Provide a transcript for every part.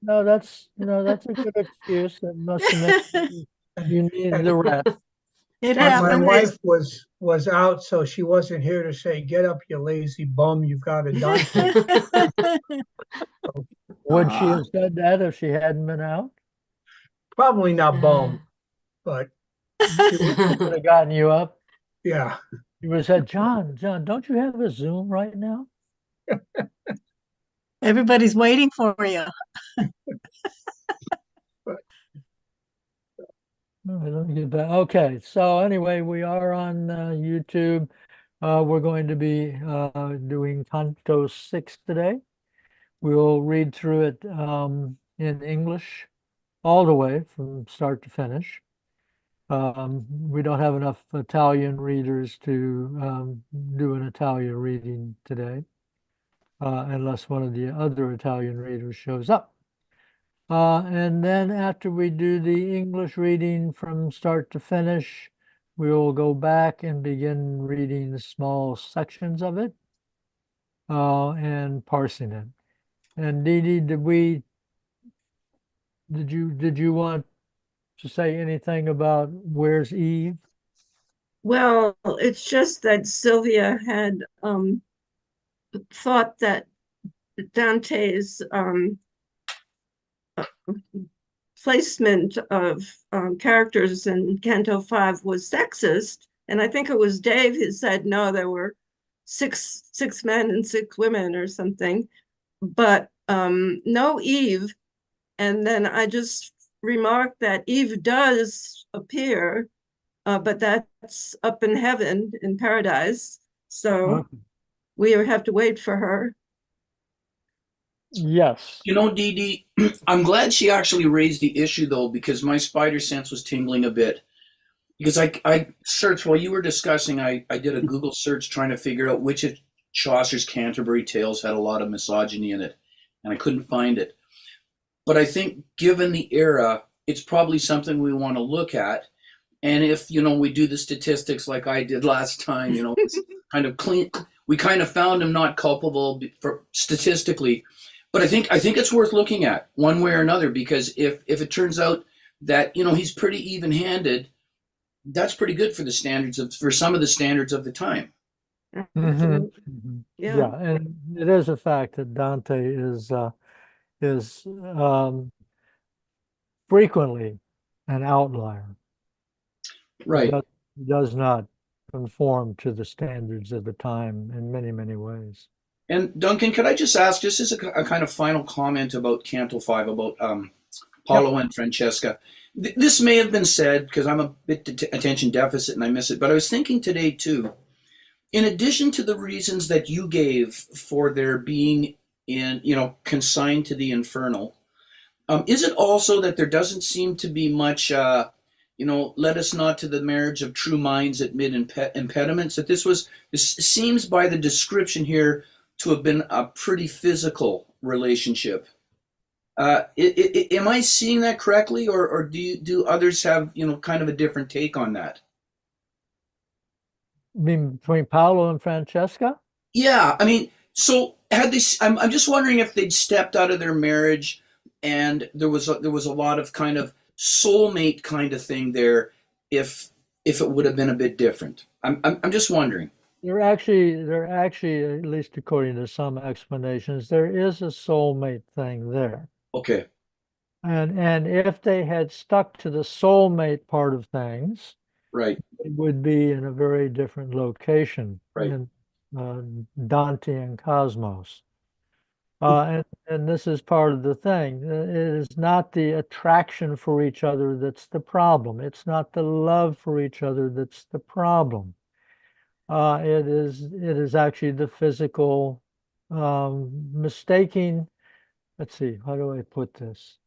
No, that's a good excuse. That must have meant you needed the rest. It My happened. wife was out, so she wasn't here to say, "Get up, you lazy bum! You've got a Dante." Would she have said that if she hadn't been out? Probably not bum, but She would have gotten you up. yeah. She would have said, John, don't you have a Zoom right now? Everybody's waiting for you. But All right, let me get back. Okay, so anyway, we are on YouTube. We're going to be doing Canto 6 today. We'll read through it in English all the way from start to finish. We don't have enough Italian readers to do an Italian reading today, unless one of the other Italian readers shows up. And then after we do the English reading from start to finish, we will go back and begin reading the small sections of it and parsing it. And Dee Dee, did you want to say anything about Where's Eve? Well, it's just that Sylvia had thought that Dante's placement of characters in Canto 5 was sexist. And I think it was Dave who said, no, there were six men and six women or something, but no Eve. And then I just remarked that Eve does appear, but that's up in heaven, in paradise. So we have to wait for her. Yes. You know, Dee Dee, I'm glad she actually raised the issue though, because my spider sense was tingling a bit. Because I searched while you were discussing, I did a Google search trying to figure out which of Chaucer's Canterbury Tales had a lot of misogyny in it, and I couldn't find it. But I think given the era, it's probably something we want to look at. And if, we do the statistics like I did last time, it's kind of clean. We kind of found him not culpable for statistically, but I think it's worth looking at one way or another, because if it turns out that, he's pretty even-handed, that's pretty good for for some of the standards of the time. Yeah, and it is a fact that Dante is frequently an outlier. Right. He does not conform to the standards of the time in many, many ways. And Duncan, could I just ask, just as a kind of final comment about Canto 5, about Paolo and Francesca. This may have been said because I'm a bit attention deficit and I miss it, but I was thinking today too, in addition to the reasons that you gave for their being consigned to the Inferno, is it also that there doesn't seem to be much, let us not to the marriage of true minds admit impediments, that this seems by the description here to have been a pretty physical relationship. Am I seeing that correctly, or do others have kind of a different take on that? You mean between Paolo and Francesca? Yeah, I mean, so had they? I'm just wondering if they'd stepped out of their marriage, and there was a lot of kind of soulmate kind of thing there. If it would have been a bit different, I'm just wondering. There actually, at least according to some explanations, there is a soulmate thing there. Okay. And if they had stuck to the soulmate part of things, Right. it would be in a very different location Right. in Dante and Cosmos. And this is part of the thing. It is not the attraction for each other that's the problem. It's not the love for each other that's the problem. It is actually the physical mistaking. Let's see, how do I put this?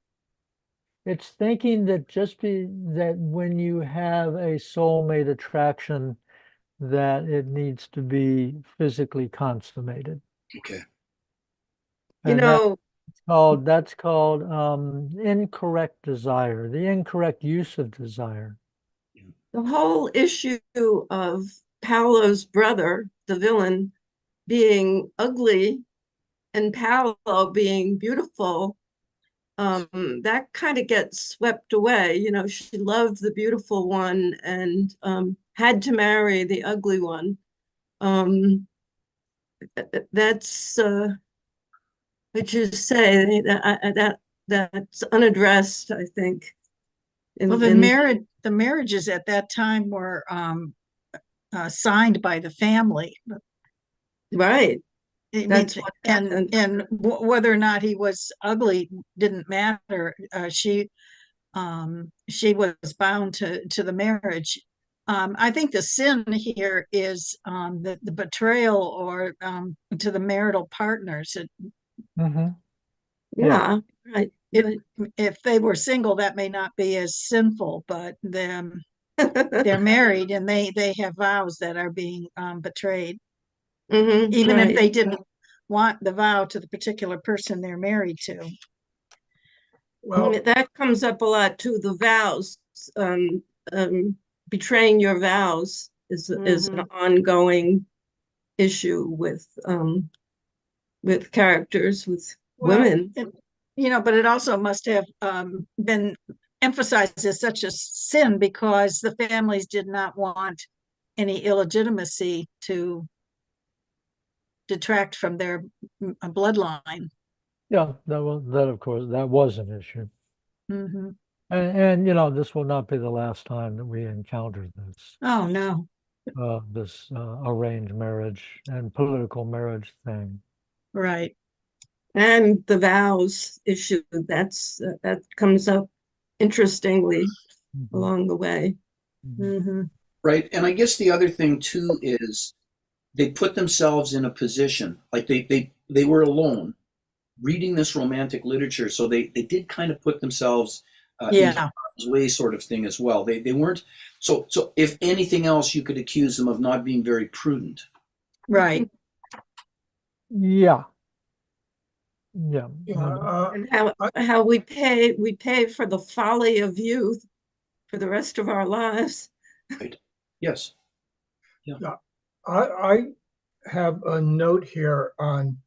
It's thinking that that when you have a soulmate attraction, that it needs to be physically consummated. Okay. You And know, that's called incorrect desire, the incorrect use of desire. the whole issue of Paolo's brother, the villain, being ugly and Paolo being beautiful that kind of gets swept away. You know, she loved the beautiful one and had to marry the ugly one. That's what you say that's unaddressed, I think. Well, the marriages at that time were signed by the family. Right. I That's mean, what happened. and whether or not he was ugly didn't matter. She was bound to the marriage. I think the sin here is the betrayal or to the marital partners. Mhm. Yeah, right. If they were single, that may not be as sinful, but they're married and they have vows that are being betrayed, even if right. they didn't want the vow to the particular person they're married to. Well, That comes up a lot too, the vows. Um, Betraying your vows is an ongoing issue with characters, with women. But it also must have been emphasized as such a sin because the families did not want any illegitimacy to detract from their bloodline. Yeah, that of course, that was an issue. Mm-hmm. And this will not be the last time that we encounter this, Oh, no. this arranged marriage and political marriage thing. Right. And the vows issue, that comes up interestingly Mhm. along the way. Mm-hmm. Right. And I guess the other thing too is they put themselves in a position like they were alone reading this romantic literature, so they did kind of put themselves in Yeah. harm's way, sort of thing as well. They weren't so if anything else, you could accuse them of not being very prudent. Right. Yeah. Yeah. And how we pay for the folly of youth for the rest of our lives. Right. Yes. I have a note here on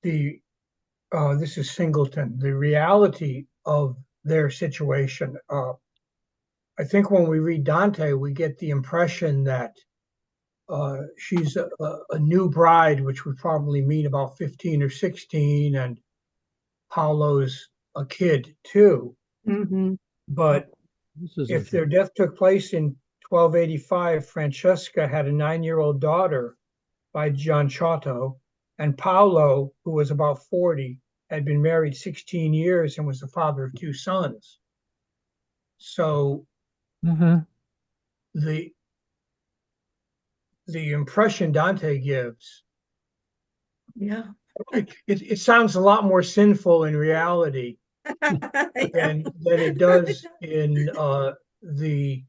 this is Singleton, the reality of their situation. I think when we read Dante, we get the impression that she's a new bride, which would probably mean about 15 or 16, and Paolo's a kid too. Mm-hmm. But if their death took place in 1285, Francesca had a 9-year-old daughter by John Gianciotto, and Paolo, who was about 40, had been married 16 years and was the father of 2 sons. So Mhm. the impression Dante gives, Yeah. it sounds a lot more sinful in reality than it does in the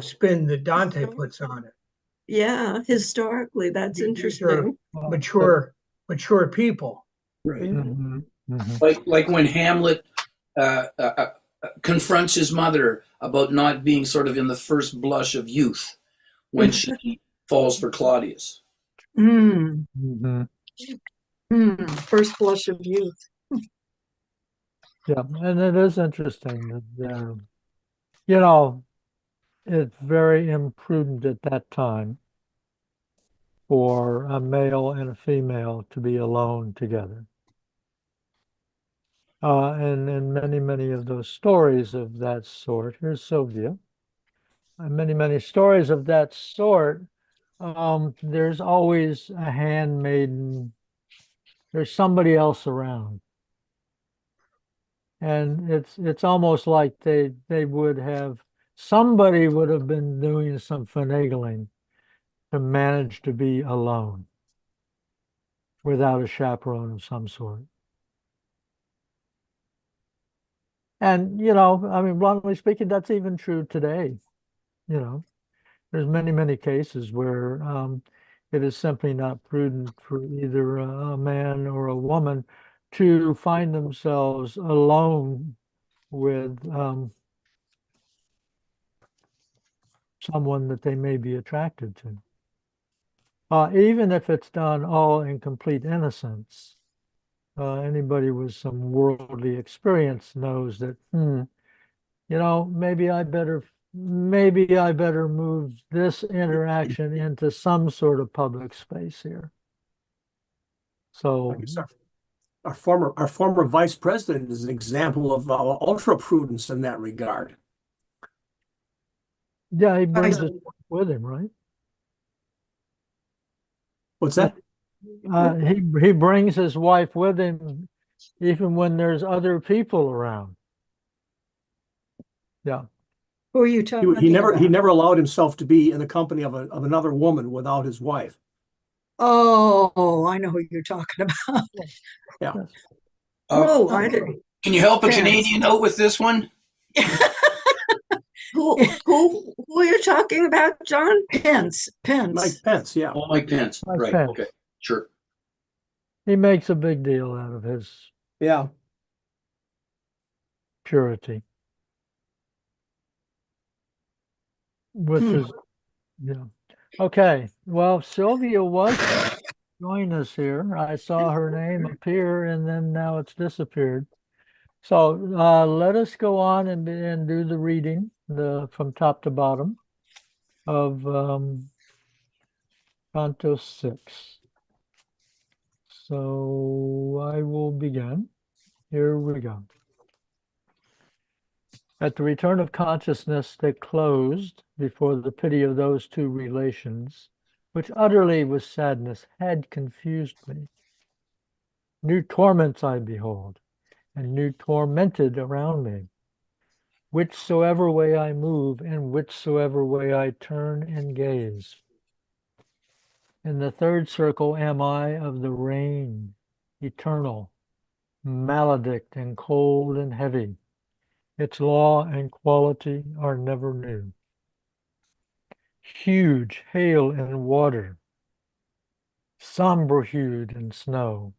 spin that Dante puts on it. Yeah, historically, that's These are interesting. mature people. Right. Mhm. Mhm. Like when Hamlet confronts his mother about not being sort of in the first blush of youth when she falls for Claudius. Mm. Mhm. First blush of youth. Yeah, and it is interesting that it's very imprudent at that time for a male and a female to be alone together. And in many of those stories of that sort, here's Sylvia. Many stories of that sort, there's always a handmaiden. There's somebody else around. And it's almost like they would have, somebody would have been doing some finagling to manage to be alone without a chaperone of some sort. And, I mean, bluntly speaking, that's even true today. There's many cases where it is simply not prudent for either a man or a woman to find themselves alone with someone that they may be attracted to. Even if it's done all in complete innocence, Anybody with some worldly experience knows that, maybe I better move this interaction into some sort of public space here. So Our former vice president is an example of ultra prudence in that regard. yeah, he brings his wife with him, right? What's that? He brings his wife with him even when there's other people around. Yeah. Who are you talking He about? never allowed himself to be in the company of another woman without his wife. Oh, I know who you're talking about. Yeah. Oh, I didn't. Can you help a Pence. Canadian out with this one? Who are you talking about, John? Pence. Mike Pence, yeah. Oh, Mike Pence. Mike Right. Pence. Okay. Sure. He makes a big deal out of his Yeah. purity. With his, yeah. Okay. Well, Sylvia was join us here. I saw her name appear and then now it's disappeared. So let us go on and do the reading from top to bottom of Canto 6. So I will begin. Here we go. At the return of consciousness that closed before the pity of those two relations, which utterly with sadness had confused me, new torments I behold, and new tormented around me. Whichsoever way I move, and whichsoever way I turn and gaze. In the third circle am I of the rain, eternal, maledict and cold and heavy. Its law and quality are never new. Huge hail and water, somber-hued in snow,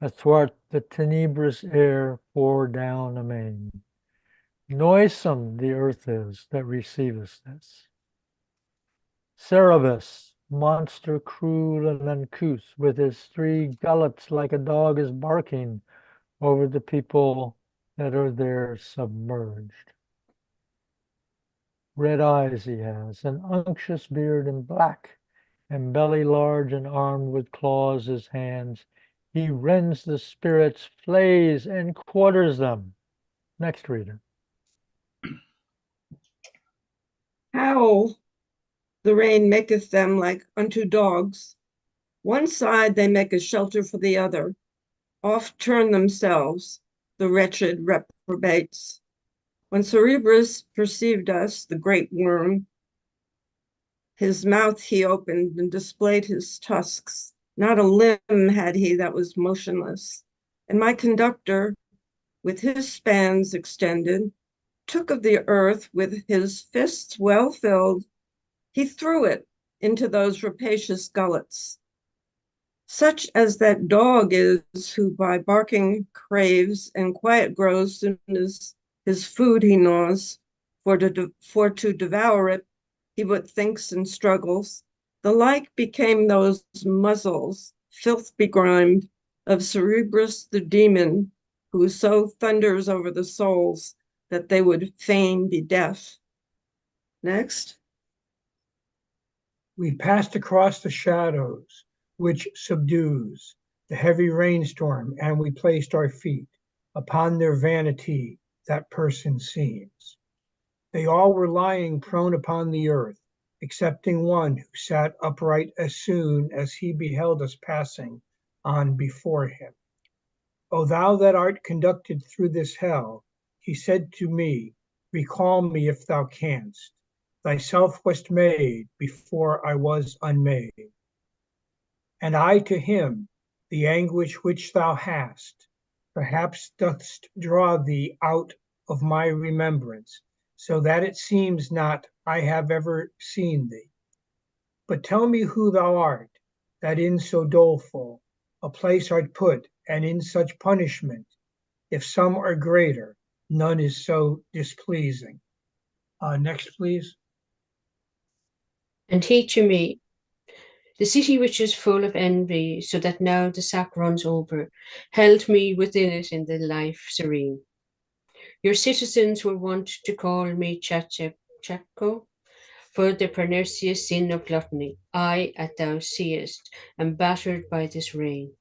athwart the tenebrous air pour down amain. Noisome the earth is that receiveth this. Cerberus, monster cruel and uncouth, with his three gullets like a dog is barking over the people that are there submerged. Red eyes he has, an unctuous beard and black, and belly large and armed with claws his hands. He rends the spirits, flays and quarters them. Next reader. Howl, the rain maketh them like unto dogs. One side they make a shelter for the other, oft turn themselves, the wretched reprobates. When Cerberus perceived us, the great worm, his mouth he opened and displayed his tusks. Not a limb had he that was motionless. And my conductor, with his spans extended, took of the earth with his fists well filled, he threw it into those rapacious gullets. Such as that dog is who by barking craves and quiet grows soon as his food he gnaws, for to devour it he but thinks and struggles. The like became those muzzles, filth begrimed, of Cerberus the demon, who so thunders over the souls that they would fain be deaf. Next. We passed across the shadows, which subdues the heavy rainstorm, and we placed our feet upon their vanity that person seems. They all were lying prone upon the earth, excepting one who sat upright as soon as he beheld us passing on before him. O thou that art conducted through this hell, he said to me, recall me if thou canst. Thyself wast made before I was unmade. And I to him, the anguish which thou hast, perhaps dost draw thee out of my remembrance, so that it seems not I have ever seen thee. But tell me who thou art, that in so doleful a place art put, and in such punishment, if some are greater, none is so displeasing. Next, please. And he to me, The city which is full of envy, so that now the sap runs over, held me within it in the life serene. Your citizens were wont to call me Chaco, for the pernicious sin of gluttony. I, as thou seest, am battered by this rain.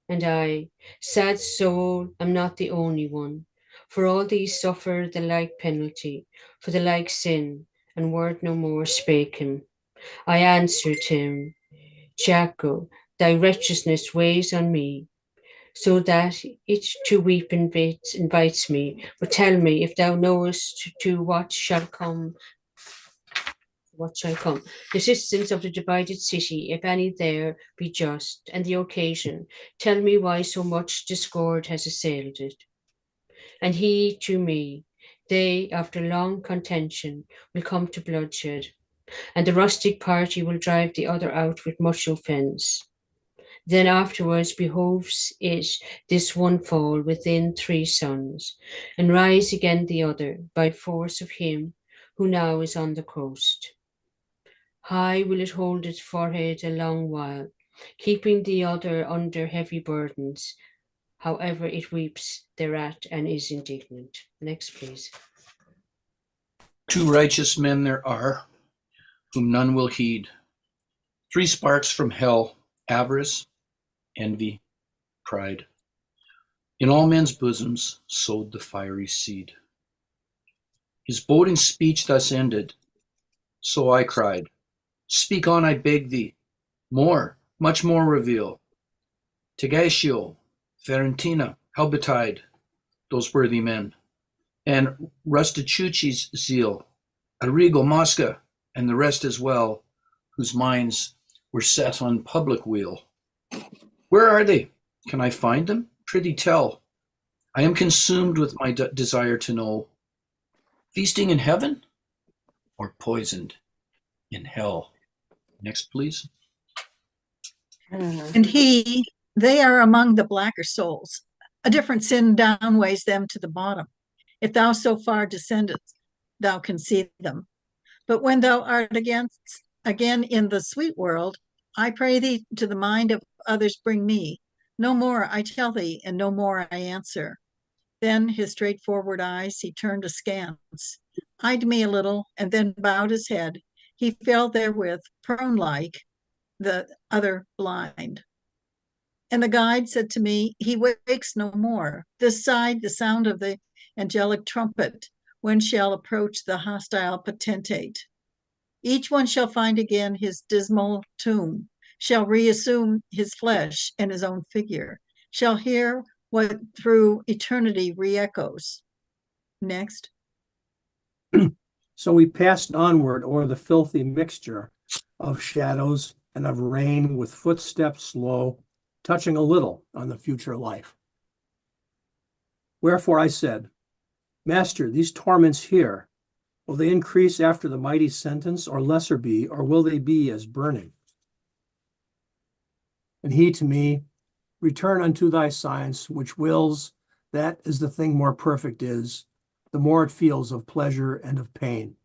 And I, sad soul, am not the only one, for all these suffer the like penalty, for the like sin, and word no more spaken. I answered him, Jaco, thy wretchedness weighs on me, so that it to weep invites me. But tell me, if thou knowest to what shall come, the citizens of the divided city, if any there, be just, and the occasion, tell me why so much discord has assailed it. And he to me, they, after long contention, will come to bloodshed, and the rustic party will drive the other out with much offence. Then afterwards behoves it this one fall within 3 suns, and rise again the other by force of him who now is on the coast. High will it hold its forehead a long while, keeping the other under heavy burdens, however it weeps thereat and is indignant. Next, please. 2 righteous men there are, whom none will heed. 3 sparks from hell, avarice, envy, pride. In all men's bosoms sowed the fiery seed. His boding speech thus ended, so I cried, Speak on, I beg thee, more, much more reveal. Tegatio, Ferentina, how betide those worthy men, and Rusticucci's zeal, Arrigo, Mosca, and the rest as well, whose minds were set on public weal. Where are they? Can I find them? Prithee tell. I am consumed with my desire to know. Feasting in heaven or poisoned in hell? Next, please. And they are among the blacker souls. A different sin downweighs them to the bottom. If thou so far descendest, thou can see them. But when thou art again in the sweet world, I pray thee to the mind of others bring me. No more I tell thee, and no more I answer. Then his straightforward eyes he turned askance, eyed me a little, and then bowed his head. He fell therewith, prone-like, the other blind. And the guide said to me, he wakes no more. This side the sound of the angelic trumpet, when shall approach the hostile potentate. Each one shall find again his dismal tomb, shall reassume his flesh and his own figure, shall hear what through eternity re-echoes. Next. So we passed onward o'er the filthy mixture of shadows and of rain, with footsteps slow, touching a little on the future life. Wherefore I said, Master, these torments here, will they increase after the mighty sentence, or lesser be, or will they be as burning? And he to me, return unto thy science, which wills that as the thing more perfect is, the more it feels of pleasure and of pain.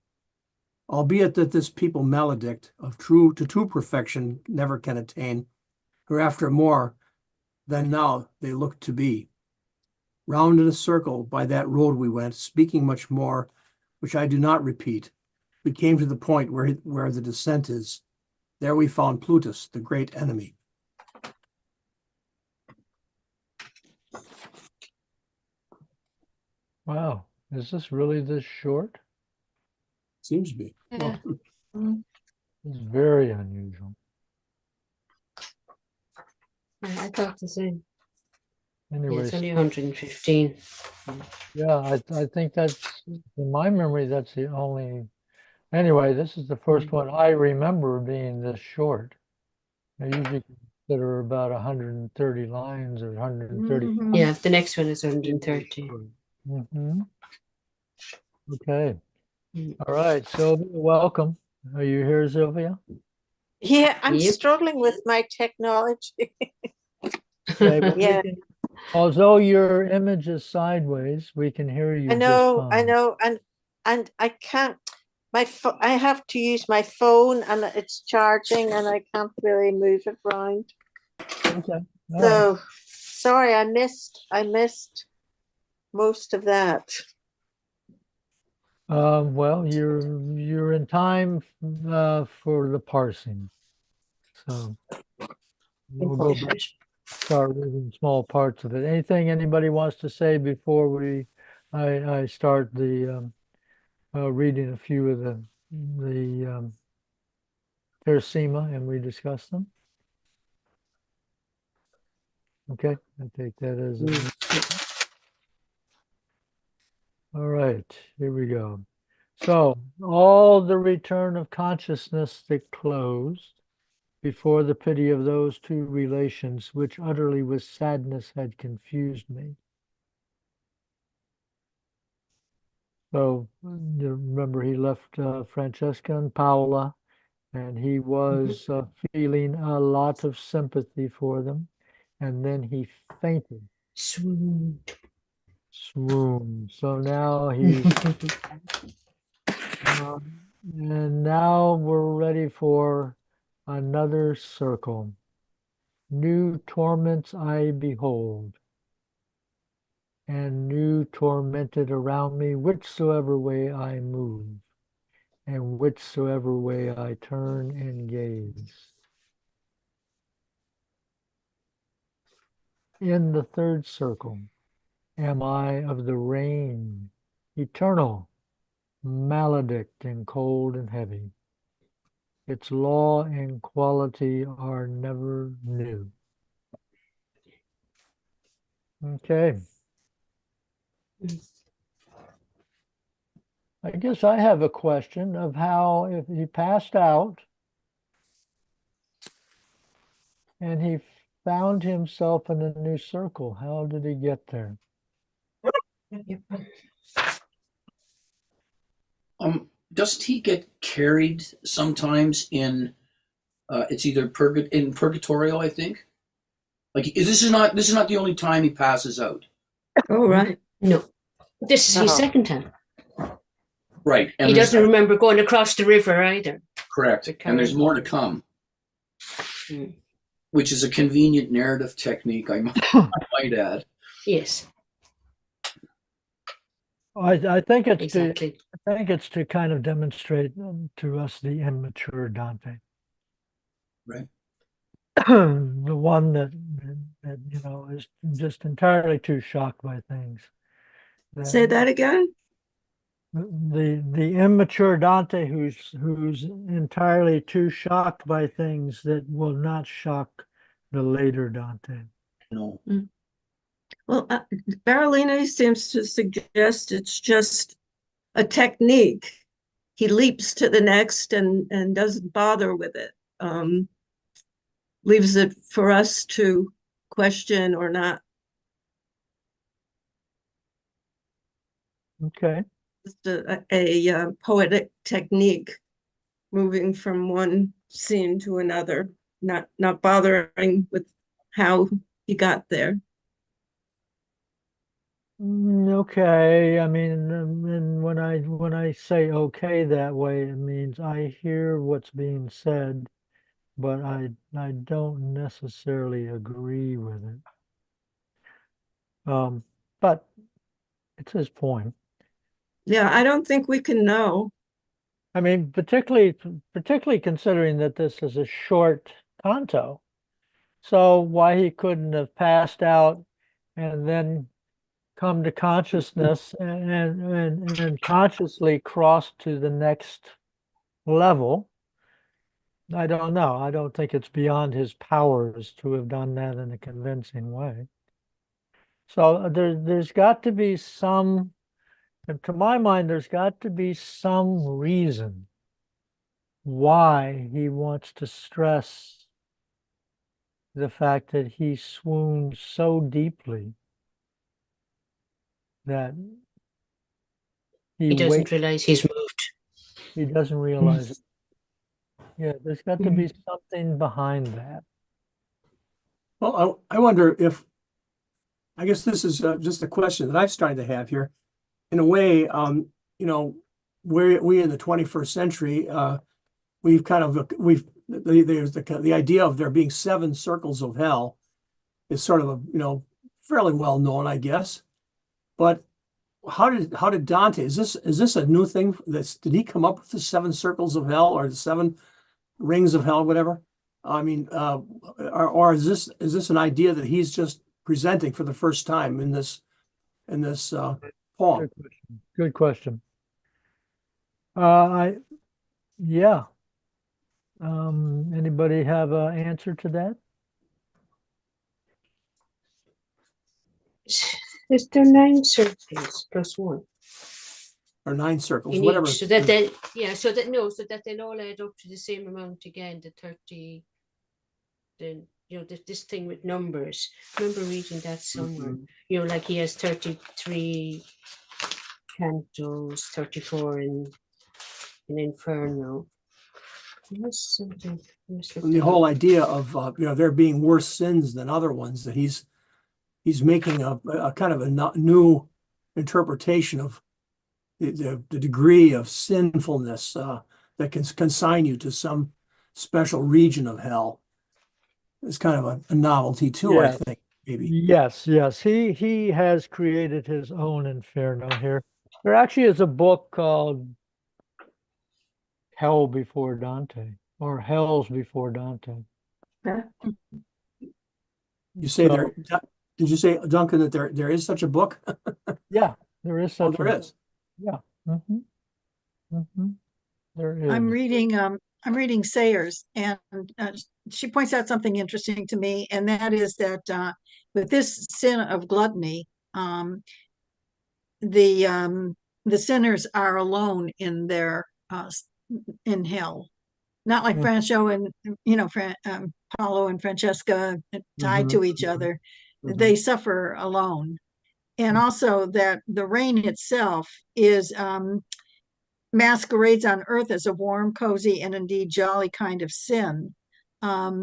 Albeit that this people maledict of true perfection never can attain, hereafter more than now they look to be. Round in a circle by that road we went, speaking much more, which I do not repeat. We came to the point where the descent is. There we found Plutus, the great enemy. Wow. Is this really this short? Seems to be. Yeah. It's very unusual. I thought the same. Yeah, Anyways, it's only 115. yeah, I think that's, in my memory, that's the only, anyway, this is the first one I remember being this short. I usually consider about 130 lines or 130. Yeah, the next one is 130. Mm-hmm. Okay. All right. Sylvia, welcome. Are you here, Sylvia? Yeah, I'm Yep. struggling with my technology. Okay, well, Yeah. although your image is sideways, we can hear you I know, just I fine. know, and I can't. I have to use my phone and it's charging and I can't really move it around. Okay. All right. So sorry, I missed most of that. Well, you're in time for the parsing. So we'll go back, start reading small parts of it. Anything anybody wants to say before I start the reading a few of the Teresima and we discuss them? Okay, I take that as all right, here we go. So, all the return of consciousness that closed before the pity of those two relations, which utterly with sadness had confused me. So, you remember he left Francesca and Paola, and he was feeling a lot of sympathy for them, and then he fainted. Swoon. Swoon. So now he's and now we're ready for another circle. New torments I behold, and new tormented around me whichsoever way I move, and whichsoever way I turn and gaze. In the third circle am I of the rain, eternal, maledict and cold and heavy. Its law and quality are never new. Okay. I guess I have a question of how, if he passed out and he found himself in a new circle, how did he get there? Doesn't he get carried sometimes in? It's either in purgatorio, I think. Like this is not the only time he passes out. Oh, right. No, this is his No. second time. Right, and He there's- doesn't remember going across the river either. correct, and there's more to come, which is a convenient narrative technique. I might add. Yes, I think it's exactly. I think it's to kind of demonstrate to us the immature Dante. Right. The one that is just entirely too shocked by things. Say that again. The immature Dante who's entirely too shocked by things that will not shock the later Dante. No. Well, Barolini seems to suggest it's just a technique. He leaps to the next and doesn't bother with it. Leaves it for us to question or not. Okay. Just a poetic technique, moving from one scene to another, not bothering with how he got there. Okay. I mean, and when I say okay that way, it means I hear what's being said, but I don't necessarily agree with it. But it's his point. Yeah, I don't think we can know. I mean, particularly considering that this is a short canto. So why he couldn't have passed out and then come to consciousness and consciously crossed to the next level. I don't know. I don't think it's beyond his powers to have done that in a convincing way. So there's got to be some, and to my mind, there's got to be some reason why he wants to stress the fact that he swooned so deeply that He doesn't wakes, realize he's moved. he doesn't realize it. Yeah, there's got to be something behind that. Well, I wonder if, I guess this is just a question that I'm starting to have here. In a way, we in the 21st century, we've kind of there's the idea of there being 7 circles of hell is sort of a fairly well known, I guess. But how did Dante, is this a new thing? Did he come up with the 7 circles of hell or the 7 rings of hell, whatever? I mean, or is this an idea that he's just presenting for the first time in this poem? Good question. Yeah. Anybody have an answer to that? Is there 9 circles plus 1? Or 9 circles, In whatever. each, so that they, so that they'll all add up to the same amount again, the 30, then this thing with numbers. I remember reading that somewhere. Like he has 33 cantos, 34 in Inferno. And the whole idea of there being worse sins than other ones, that he's making a kind of a new interpretation of the degree of sinfulness that can consign you to some special region of hell. It's kind of a novelty too, I think, maybe. Yes. He has created his own Inferno here. There actually is a book called Hell Before Dante, or Hells Before Dante. You say did you say, Duncan, that there is such a book? Yeah, there is such there a is. book. Yeah. There is. I'm reading Sayers, and she points out something interesting to me, and that is that with this sin of gluttony, the sinners are alone in their in hell, not like Franco and Paolo and Francesca tied to each other. They suffer alone, and also that the rain itself is masquerades on earth as a warm, cozy, and indeed jolly kind of sin. A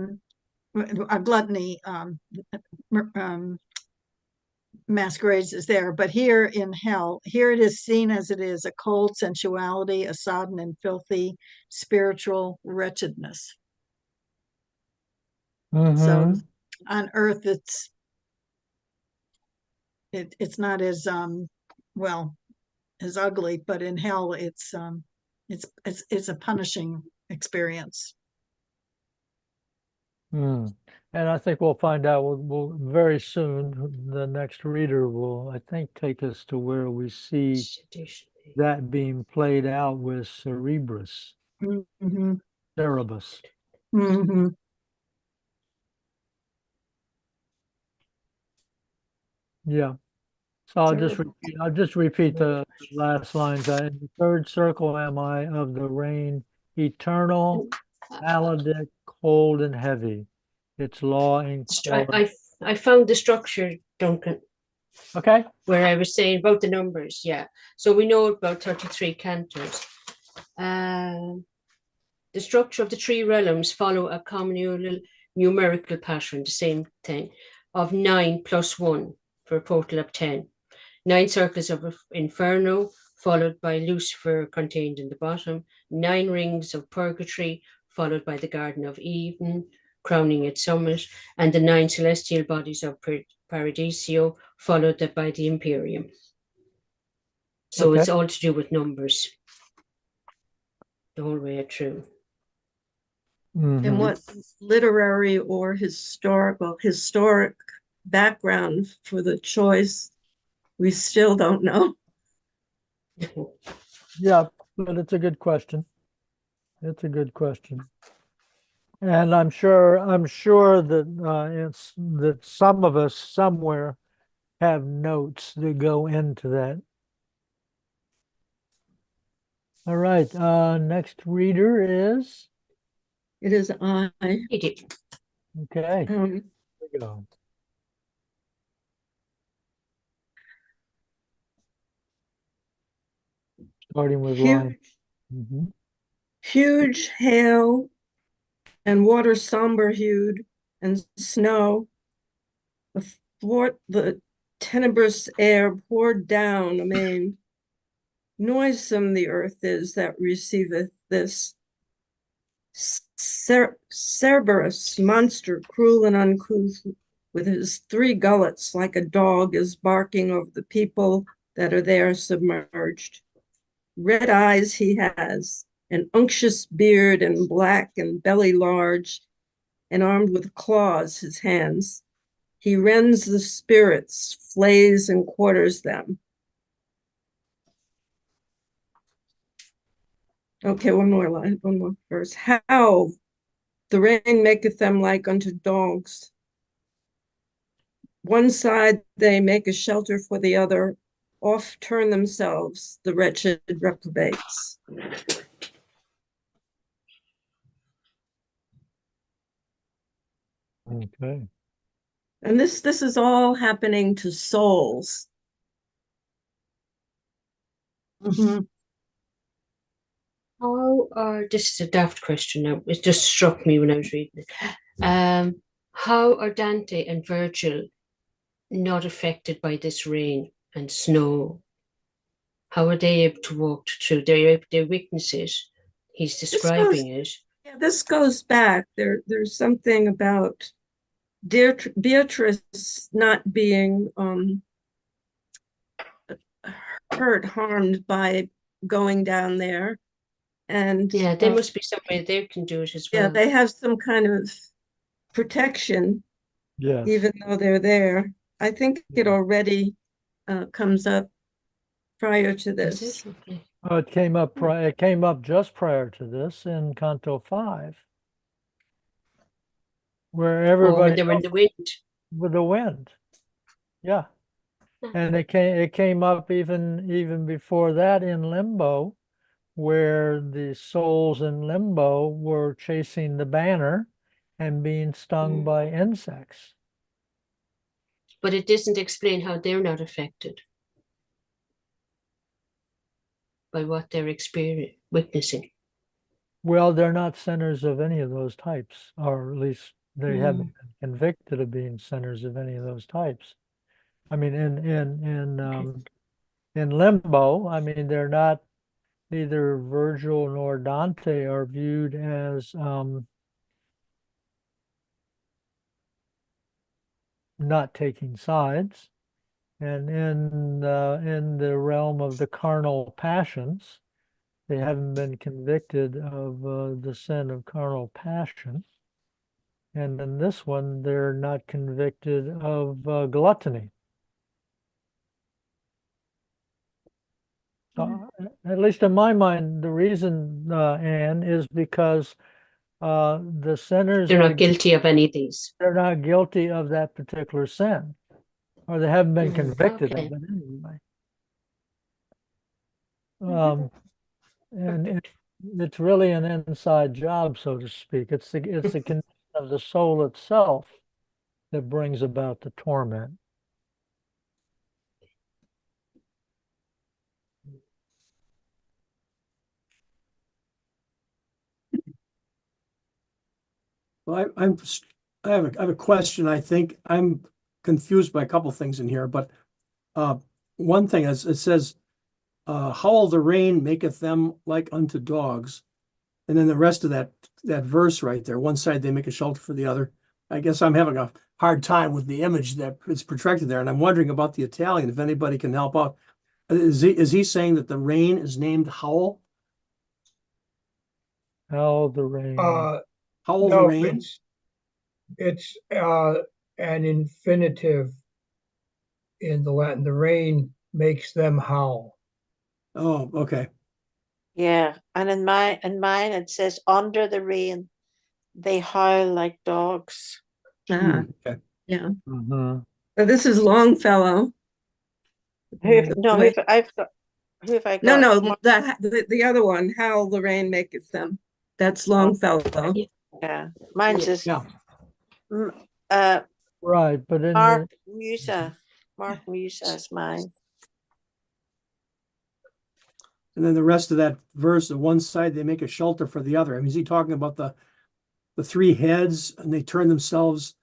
gluttony masquerades is there, but here in hell, here it is seen as it is, a cold sensuality, a sodden and filthy spiritual wretchedness. So on earth, it's not as as ugly, but in hell it's a punishing experience. And I think we'll find out we'll very soon. The next reader will, I think, take us to where we see that being played out with Cerebrus. Cerebus. Yeah. So I'll just repeat the last lines. In the 3rd circle am I of the rain, eternal, maledict, cold and heavy. Its law in I found the structure, Duncan. Okay. Where I was saying about the numbers, yeah. So we know about 33 cantos. The structure of the 3 realms follow a communal numerical pattern, the same thing, of 9 plus 1 for a total of 10. 9 circles of Inferno, followed by Lucifer contained in the bottom. 9 rings of Purgatory, followed by the Garden of Eden, crowning its summit, and the 9 celestial bodies of Paradisio, followed by the Imperium. So it's all to do with numbers the whole way through. And what literary or historic background for the choice, we still don't know. Yeah, but it's a good question. It's a good question. And I'm sure that some of us somewhere have notes that go into that. All right, next reader is? It is I. Okay, here we go. Starting with line. Huge hail and water somber hued and snow athwart the tenebrous air poured down amain. Noisome the earth is that receiveth this. Cerberus, monster, cruel and uncouth, with his 3 gullets, like a dog, is barking over the people that are there submerged. Red eyes he has, an unctuous beard, and black, and belly large, and armed with claws his hands. He rends the spirits, flays and quarters them. Okay, one more line, one more verse. How the rain maketh them like unto dogs. One side they make a shelter for the other, oft turn themselves, the wretched reprobates. Okay. And this is all happening to souls. Mhm. How are, this is a daft question now, it just struck me when I was reading it. How are Dante and Virgil not affected by this rain and snow? How are they able to walk through? They witness it. He's describing it. Yeah, this goes back. There's something about Beatrice not being harmed by going down there. And yeah, there must be some way they can do it as well. Yeah, they have some kind of protection, Yes. even though they're there. I think it already comes up prior to Is this. it? Okay. Oh, it came up it came up just prior to this in Canto 5, where Or when everybody they were in the wind. with the wind. Yeah. And it came up even before that in Limbo, where the souls in Limbo were chasing the banner and being stung by insects. But it doesn't explain how they're not affected by what they're witnessing. Well, they're not sinners of any of those types, or at least they haven't been convicted of being sinners of any of those types. I mean, in Limbo, I mean, they're not, neither Virgil nor Dante are viewed as not taking sides. And in the realm of the carnal passions, they haven't been convicted of the sin of carnal passion. And in this one, they're not convicted of gluttony. So, at least in my mind, the reason, Anne, is because the sinners They're not guilty of any of these. they're not guilty of that particular sin, or they haven't been convicted Okay. of it anyway. And it's really an inside job, so to speak. It's the condition of the soul itself that brings about the torment. Well, I have a question. I think I'm confused by a couple things in here, but one thing is it says, "Howl the rain maketh them like unto dogs," and then the rest of that verse right there. One side they make a shelter for the other. I guess I'm having a hard time with the image that is projected there, and I'm wondering about the Italian. If anybody can help out, is he saying that the rain is named Howl? Howl the rain. Howl the No, rain? it's an infinitive in the Latin. The rain makes them howl. Oh, okay. Yeah, and in mine it says under the rain they howl like dogs. Okay. Yeah. Mm-hmm. So this is Longfellow. Who have I got? No, that the other one, How the Rain Maketh Them. That's Longfellow. Yeah, mine says Yeah. Right, but in Mark Musa is mine. And then the rest of that verse, on one side they make a shelter for the other. I mean, is he talking about the 3 heads, and they turn themselves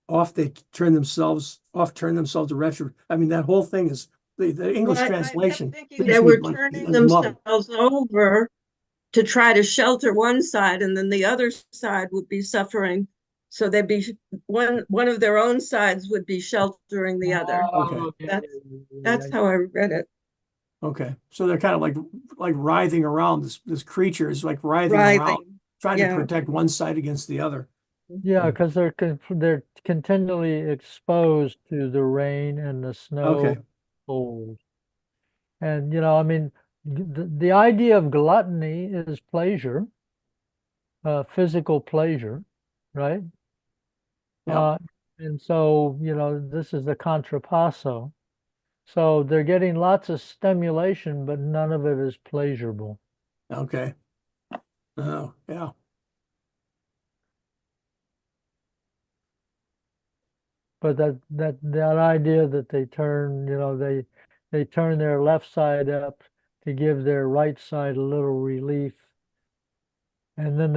off? They turn themselves off, turn themselves to retro. I mean, that whole thing is The English Well, I translation. kept thinking they they just were need turning love. themselves over to try to shelter one side, and then the other side would be suffering. So they'd be one of their own sides would be sheltering the other. Okay. Oh, yeah, That's yeah, that's how I read it. Okay. So they're kind of like writhing around. This creature is like writhing around, Writhing. trying to Yeah. protect one side against the other. yeah, because they're continually exposed to the rain and the snow, Okay. cold. And I mean, the idea of gluttony is pleasure, physical pleasure, right? Yeah. Uh, and so, this is the contrapasso. So they're getting lots of stimulation, but none of it is pleasurable. Okay. Oh, yeah. But that idea that they turn, they turn their left side up to give their right side a little relief, and then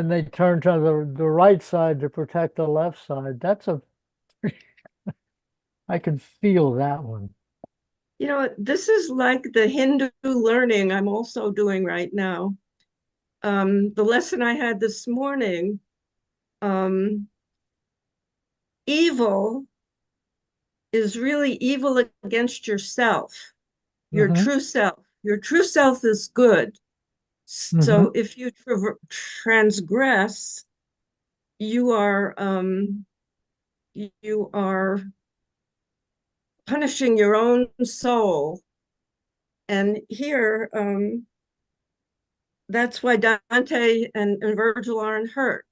they turn to the right side to protect the left side. I can feel that one. This is like the Hindu learning I'm also doing right now. The lesson I had this morning, evil is really evil against yourself, your Mhm. true self. Your true self is good. So Mhm. if you transgress, you are punishing your own soul. And here, that's why Dante and Virgil aren't hurt.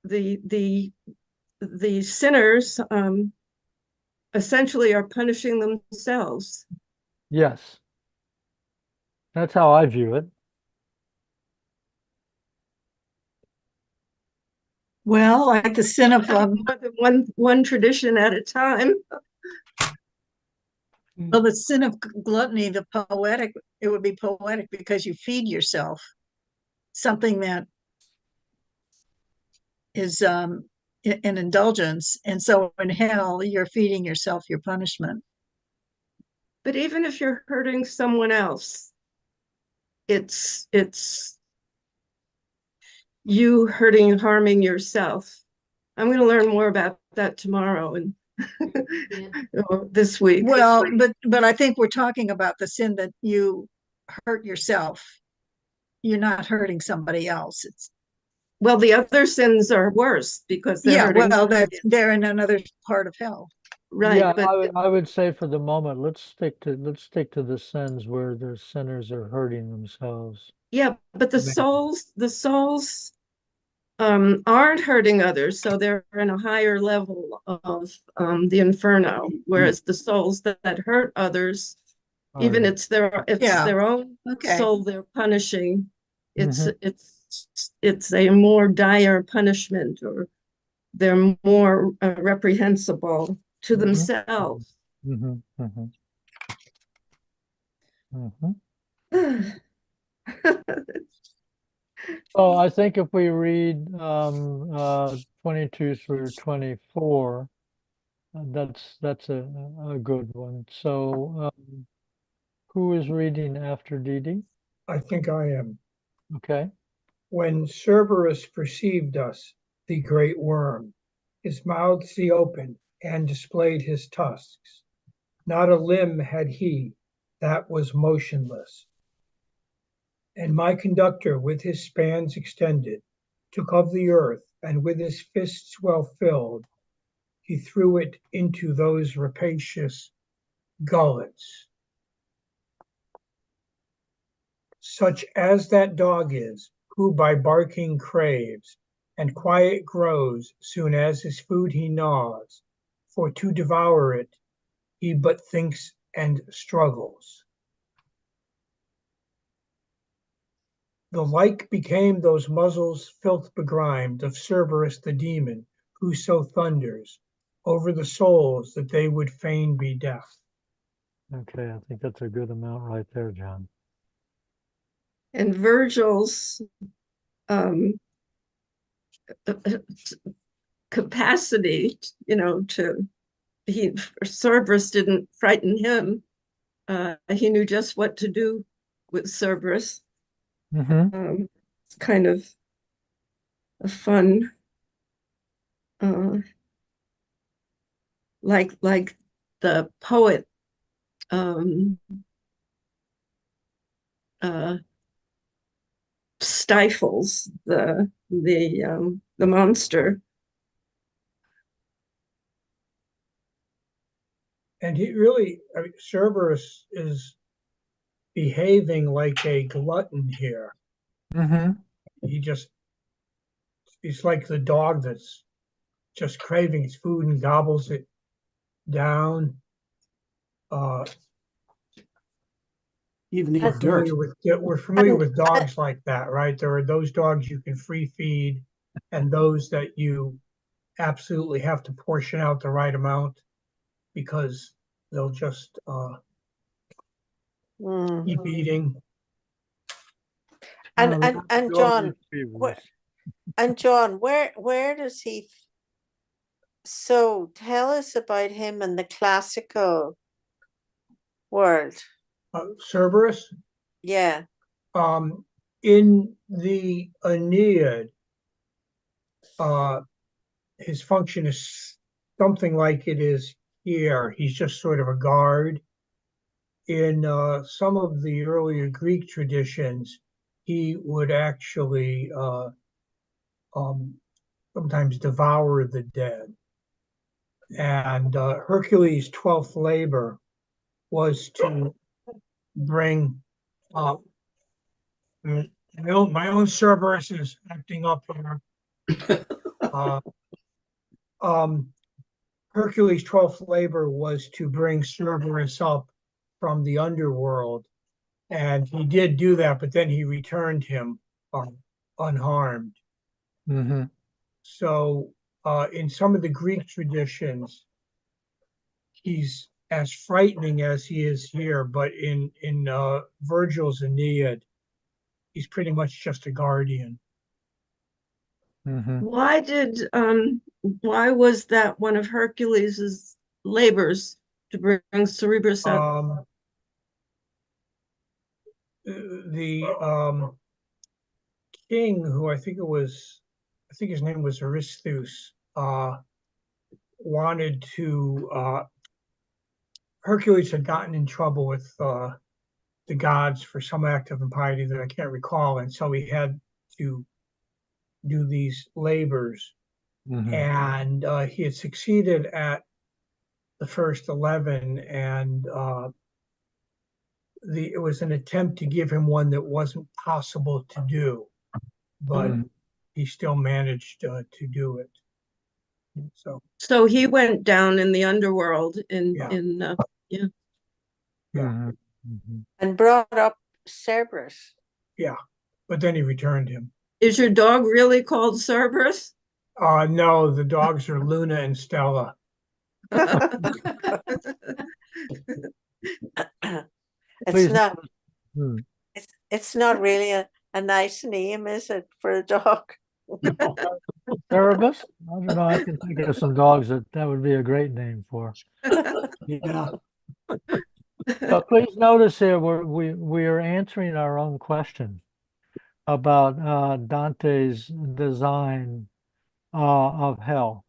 The sinners essentially are punishing themselves. Yes, that's how I view it. Well, like the sin of More than one tradition at a time. well, the sin of gluttony, it would be poetic because you feed yourself something that is an indulgence, and so in hell you're feeding yourself your punishment. But even if you're hurting someone else, it's you hurting and harming yourself. I'm going to learn more about that tomorrow and this week. Well, but I think we're talking about the sin that you hurt yourself. You're not hurting somebody else. Well, the other sins are worse because they're hurting. Well, they're in another part of hell. Right, Yeah, but I would say for the moment, let's stick to the sins where the sinners are hurting themselves. yeah, but the souls aren't hurting others, so they're in a higher level of the Inferno, whereas the souls that hurt others, even it's their own soul they're punishing. It's a more dire punishment, or they're more reprehensible to themselves. So I think if we read 22 through 24, that's a good one. So who is reading after Didi? I think I am. Okay. When Cerberus perceived us, the great worm, his mouth he opened and displayed his tusks. Not a limb had he that was motionless. And my conductor, with his spans extended, took of the earth, and with his fists well filled, he threw it into those rapacious gullets. Such as that dog is, who by barking craves, and quiet grows soon as his food he gnaws, for to devour it he but thinks and struggles. The like became those muzzles filth begrimed of Cerberus the demon, who so thunders over the souls that they would fain be deaf. Okay, I think that's a good amount right there, John. And Virgil's capacity, to Cerberus didn't frighten him. He knew just what to do with Cerberus. It's kind of a fun, like the poet stifles the monster. And he really, I mean, Cerberus is behaving like a glutton here. He's like the dog that's just craving its food and gobbles it down. Even We're eat dirt. familiar with dogs like that, right? There are those dogs you can free feed, and those that you absolutely have to portion out the right amount because they'll just keep eating. And John, where does he? So tell us about him in the classical world. Cerberus? Yeah. In the Aeneid, his function is something like it is here. He's just sort of a guard. In some of the earlier Greek traditions, he would actually sometimes devour the dead. And Hercules' 12th labor was to bring my own Cerberus is acting up here. Hercules' 12th labor was to bring Cerberus up from the underworld, and he did do that, but then he returned him unharmed. So in some of the Greek traditions, he's as frightening as he is here, but in Virgil's Aeneid, he's pretty much just a guardian. Why was that one of Hercules's labors to bring Cerberus up? The king, who I think his name was Eurystheus, wanted to. Hercules had gotten in trouble with the gods for some act of impiety that I can't recall, and so he had to do these labors, and he had succeeded at the first 11, and it was an attempt to give him one that wasn't possible to do, but he still managed to do it. So he went down in the underworld Yeah. And brought up Cerberus. Yeah, but then he returned him. Is your dog really called Cerberus? No, the dogs are Luna and Stella. It's not really a nice name, is it, for a dog? Cerberus? I don't know. I can think of some dogs that would be a great name for. Yeah. But please notice here we are answering our own question about Dante's design of hell,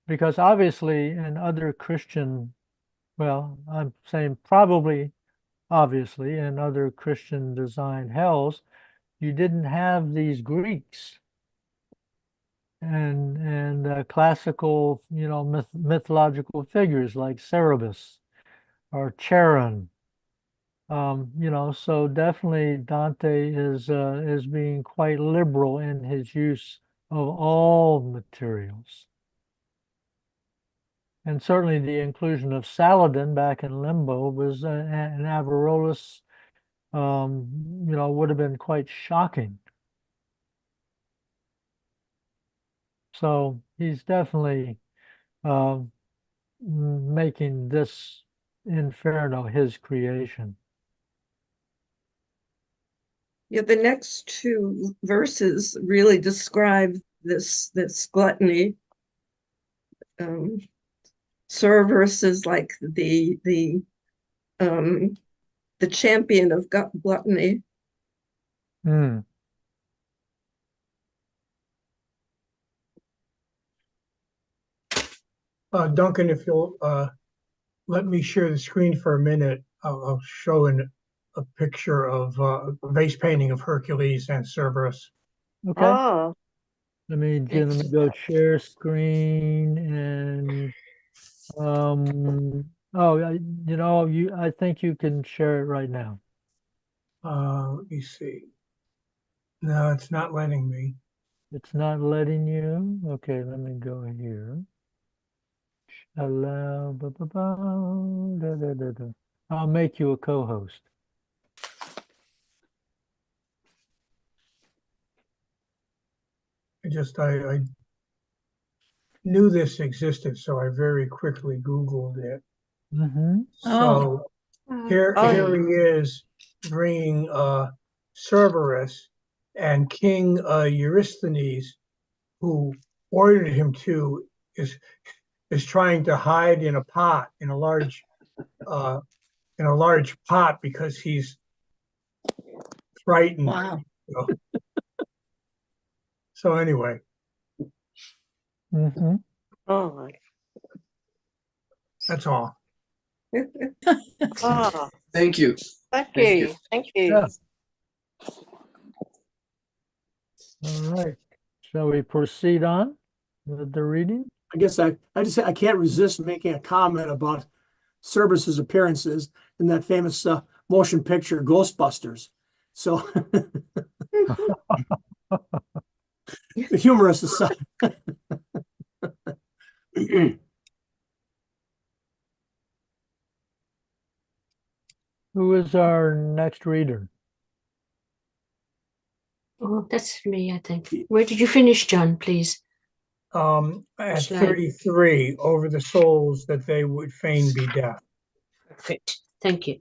because obviously in other Christian, well, I'm saying probably obviously in other Christian designed hells, you didn't have these Greeks and classical, mythological figures like Cerberus or Charon. So definitely Dante is being quite liberal in his use of all materials. And certainly the inclusion of Saladin back in Limbo was an Averroes, would have been quite shocking. So he's definitely making this Inferno his creation. Yeah, the next two verses really describe this gluttony. Cerberus is like the champion of gluttony. Hmm. Duncan, if you'll let me share the screen for a minute, I'll show a picture of a vase painting of Hercules and Cerberus. Okay. Oh, Let me go share screen and I think you can share it right now. Let me see. No, it's not letting me. It's not letting you. Okay, let me go here. Allow. I'll make you a co-host. I knew this existed, so I very quickly Googled it. Mm-hmm. So here he is bringing Cerberus, and King Eurysthenes, who ordered him to, is trying to hide in a pot, in a large pot, because he's frightened. Wow. So anyway, Mm-hmm. oh my. that's all. Oh, Thank you. thank Thank you. Thank you. Yeah. All right. Shall we proceed on with the reading? I guess I can't resist making a comment about Cerberus's appearances in that famous motion picture Ghostbusters. So the humorous aside. Who is our next reader? Oh, that's me, I think. Where did you finish, John, please? At Slide. 33, over the souls that they would fain be deaf. Perfect. Thank you.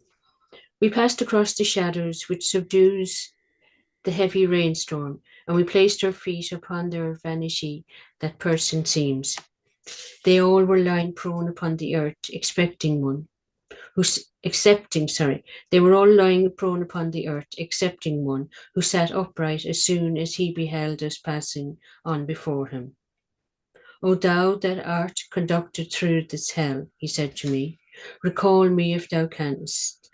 We passed across the shadows which subdues the heavy rainstorm, and we placed our feet upon their vanity that person seems. They all were lying prone upon the earth, they were all lying prone upon the earth, excepting one, who sat upright as soon as he beheld us passing on before him. O thou that art conducted through this hell, he said to me, recall me if thou canst.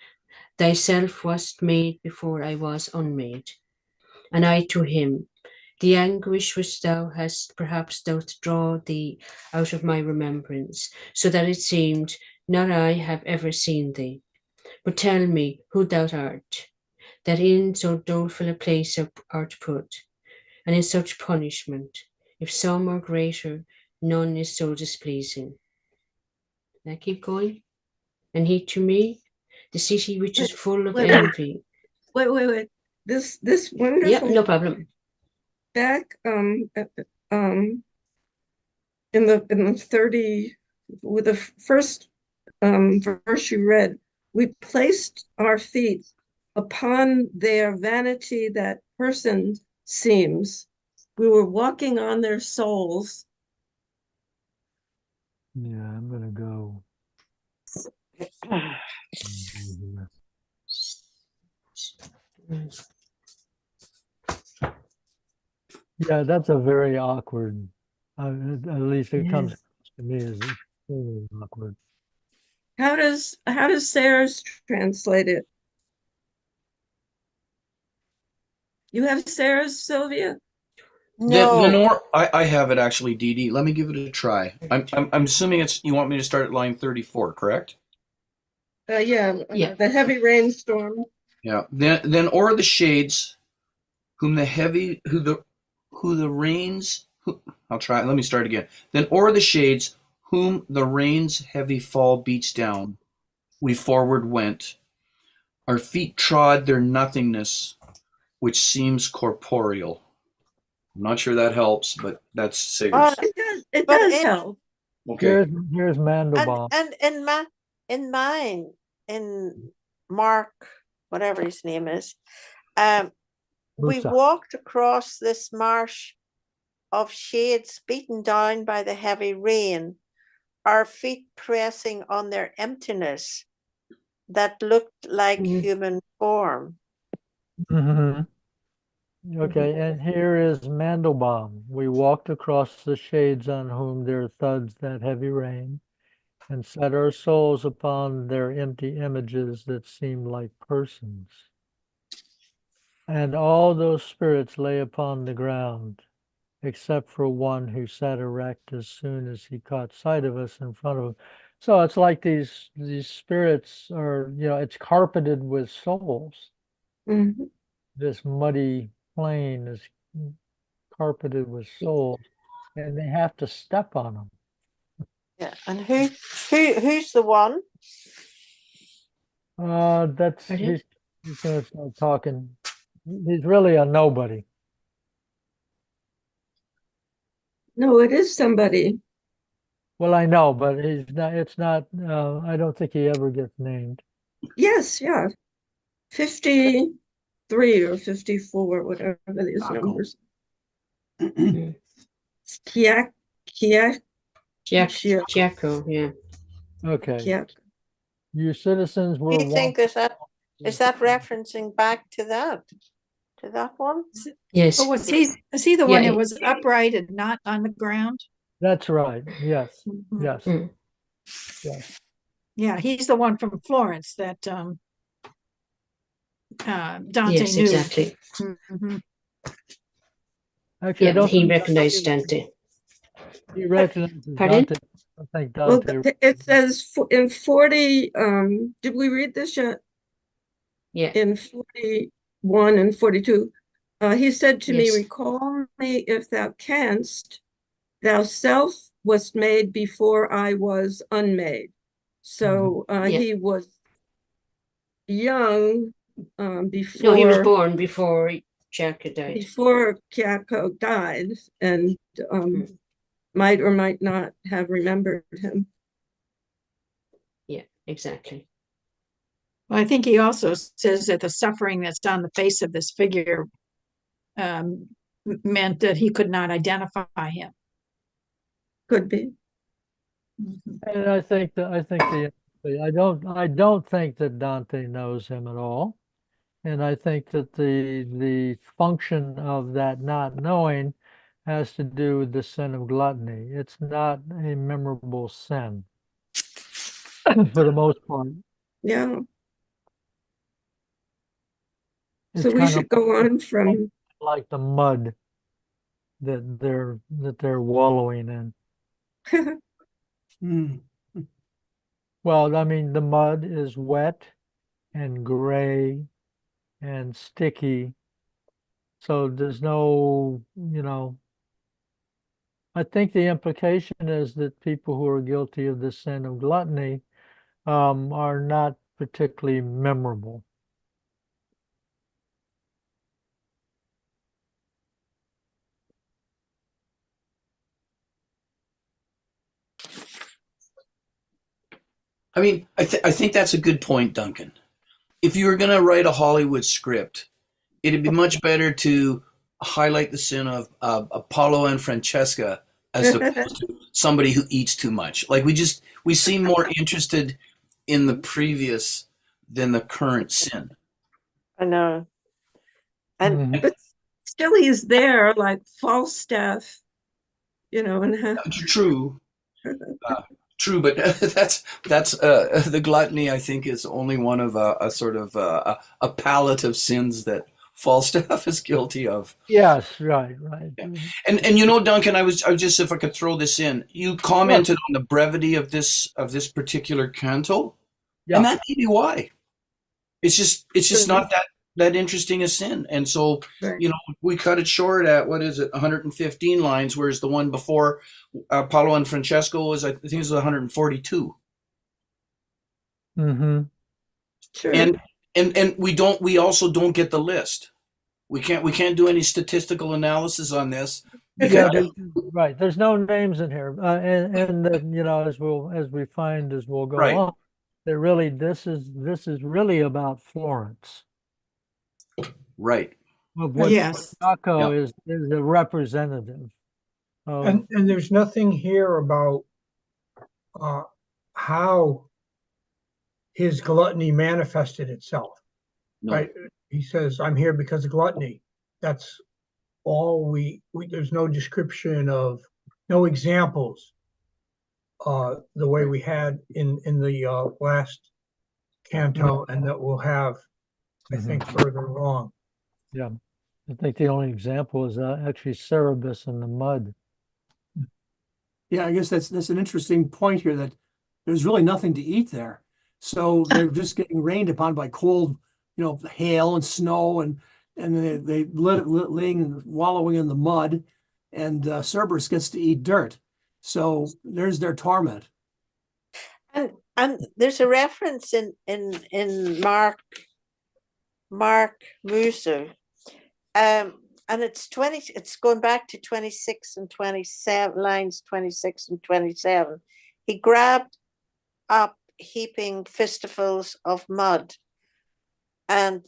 Thyself wast made before I was unmade. And I to him, the anguish which thou hast perhaps doth draw thee out of my remembrance, so that it seemed not I have ever seen thee. But tell me who thou art, that in so doleful a place art put, and in such punishment, if some are greater, none is so displeasing. And I keep going. And he to me, the city which is full of envy. Wait. This wonderful. Yeah, no problem. Back in the 30, with the first verse you read, we placed our feet upon their vanity that person seems. We were walking on their souls. Yeah, I'm gonna go. Yeah, that's a very awkward. At least it comes to me as very awkward. How does Sayers translate it? You have Sayers, Sylvia? No. I have it actually, Dee Dee. Let me give it a try. I'm assuming you want me to start at line 34, correct? Yeah. The heavy rainstorm. Yeah. Then o'er the shades, whom the heavy who the rains I'll try. Let me start again. Then o'er the shades, whom the rain's heavy fall beats down, we forward went. Our feet trod their nothingness, which seems corporeal. I'm not sure that helps, but that's Sayers. It does help. Okay. Here's Mandelbaum. And in mine, in Mark, whatever his name is, we Musa. walked across this marsh of shades beaten down by the heavy rain. our feet pressing on their emptiness that looked like Mhm. human form. Mhm. Okay, and here is Mandelbaum. We walked across the shades on whom there thuds that heavy rain, and set our souls upon their empty images that seemed like persons. And all those spirits lay upon the ground, except for one who sat erect as soon as he caught sight of us in front of him. So it's like these spirits are, it's carpeted with souls. Mhm. This muddy plain is carpeted with souls, and they have to step on them. Yeah, and who's the one? That's Pardon? he's gonna start talking. He's really a nobody. No, it is somebody. Well, I know, but he's not. It's not. I don't think he ever gets named. Yes, yeah. 53 or 54, whatever these Taco. numbers. Mm. Kiak, Kiak, Giaco, yeah. Okay, Kiak. you citizens Do were you think once. is that referencing back to that one? Yes. Oh, was he the one Yeah. that was upright and not on the ground? That's right. Yes. Mhm. Yes. Mm. Yes. Yeah, he's the one from Florence that Dante Yes, knew. exactly. Mhm. Actually, I Yeah, don't he think recognized Dante. he recognizes Pardon? Dante. I think Well, Dante. it says in 40, did we read this yet? Yeah. In 41 and 42, he said to me, Yes. recall me if thou canst, thou self wast made before I was unmade. So Yeah. he was young before. No, he was born before Giaco died. Before Kiako died, and Mm. might or might not have remembered him. Yeah, exactly. Well, I think he also says that the suffering that's on the face of this figure meant that he could not identify him. Could be. Mhm. And I don't think that Dante knows him at all. And I think that the function of that not knowing has to do with the sin of gluttony. It's not a memorable sin for the most part. Yeah. So It's we kind of should go on from. like the mud that they're wallowing in. Mm. Well, I mean, the mud is wet and gray and sticky. So there's no. I think the implication is that people who are guilty of the sin of gluttony are not particularly memorable. I mean, I think that's a good point, Duncan. If you were going to write a Hollywood script, it'd be much better to highlight the sin of Apollo and Francesca as opposed to somebody who eats too much. Like we seem more interested in the previous than the current sin. I know. And Mhm. But still he's there like Falstaff, and True, true, but that's the gluttony. I think is only one of a sort of a palette of sins that Falstaff is guilty of. Yes, right. And Duncan, I was just, if I could throw this in, you commented on the brevity of this particular canto, Yeah. and that may be why. It's just not that interesting a sin, and so Right. we cut it short at, what is it, 115 lines, whereas the one before Paolo and Francesco was, I think it was 142. Mm-hmm. Sure. And we also don't get the list. We can't do any statistical analysis on this Yeah, because right. There's no names in here, and as we find as we'll go Right. on, that really this is really about Florence, right. of what Yes. Taco Yeah. is a representative of. And there's nothing here about how his gluttony manifested itself. No. Right? He says, "I'm here because of gluttony." That's all we there's no description of, no examples, the way we had in the last canto, and that we'll have, I think, further along. Yeah. I think the only example is actually Cerebus in the mud. Yeah, I guess that's an interesting point here, that there's really nothing to eat there. So they're just getting rained upon by cold, hail and snow, and they laying and wallowing in the mud, and Cerberus gets to eat dirt. So there's their torment. And there's a reference in Mark Muser, and it's going back to 26 and 27, lines 26 and 27. He grabbed up heaping fistfuls of mud, and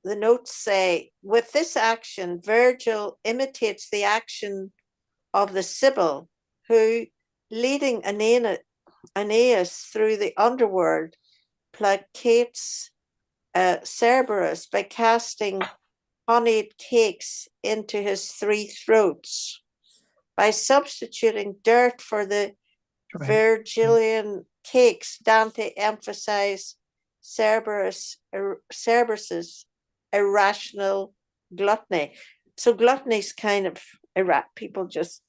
the notes say, with this action, Virgil imitates the action of the Sibyl, who, leading Aeneas through the underworld, placates Cerberus by casting honeyed cakes into his 3 throats. By substituting dirt for the Virgilian cakes, Dante emphasized Cerberus's irrational gluttony. So gluttony is kind of people just.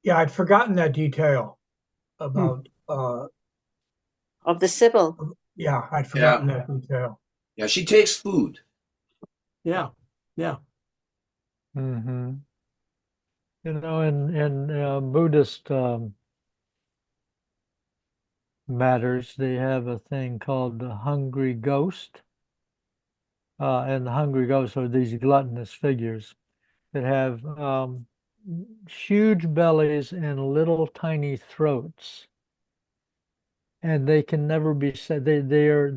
Yeah, I'd forgotten that detail about of the Sibyl. Yeah, I'd forgotten that detail. Yeah, she takes food. Yeah. Mm-hmm. In Buddhist matters, they have a thing called the hungry ghost. And the hungry ghosts are these gluttonous figures that have huge bellies and little tiny throats, and they can never be said. They're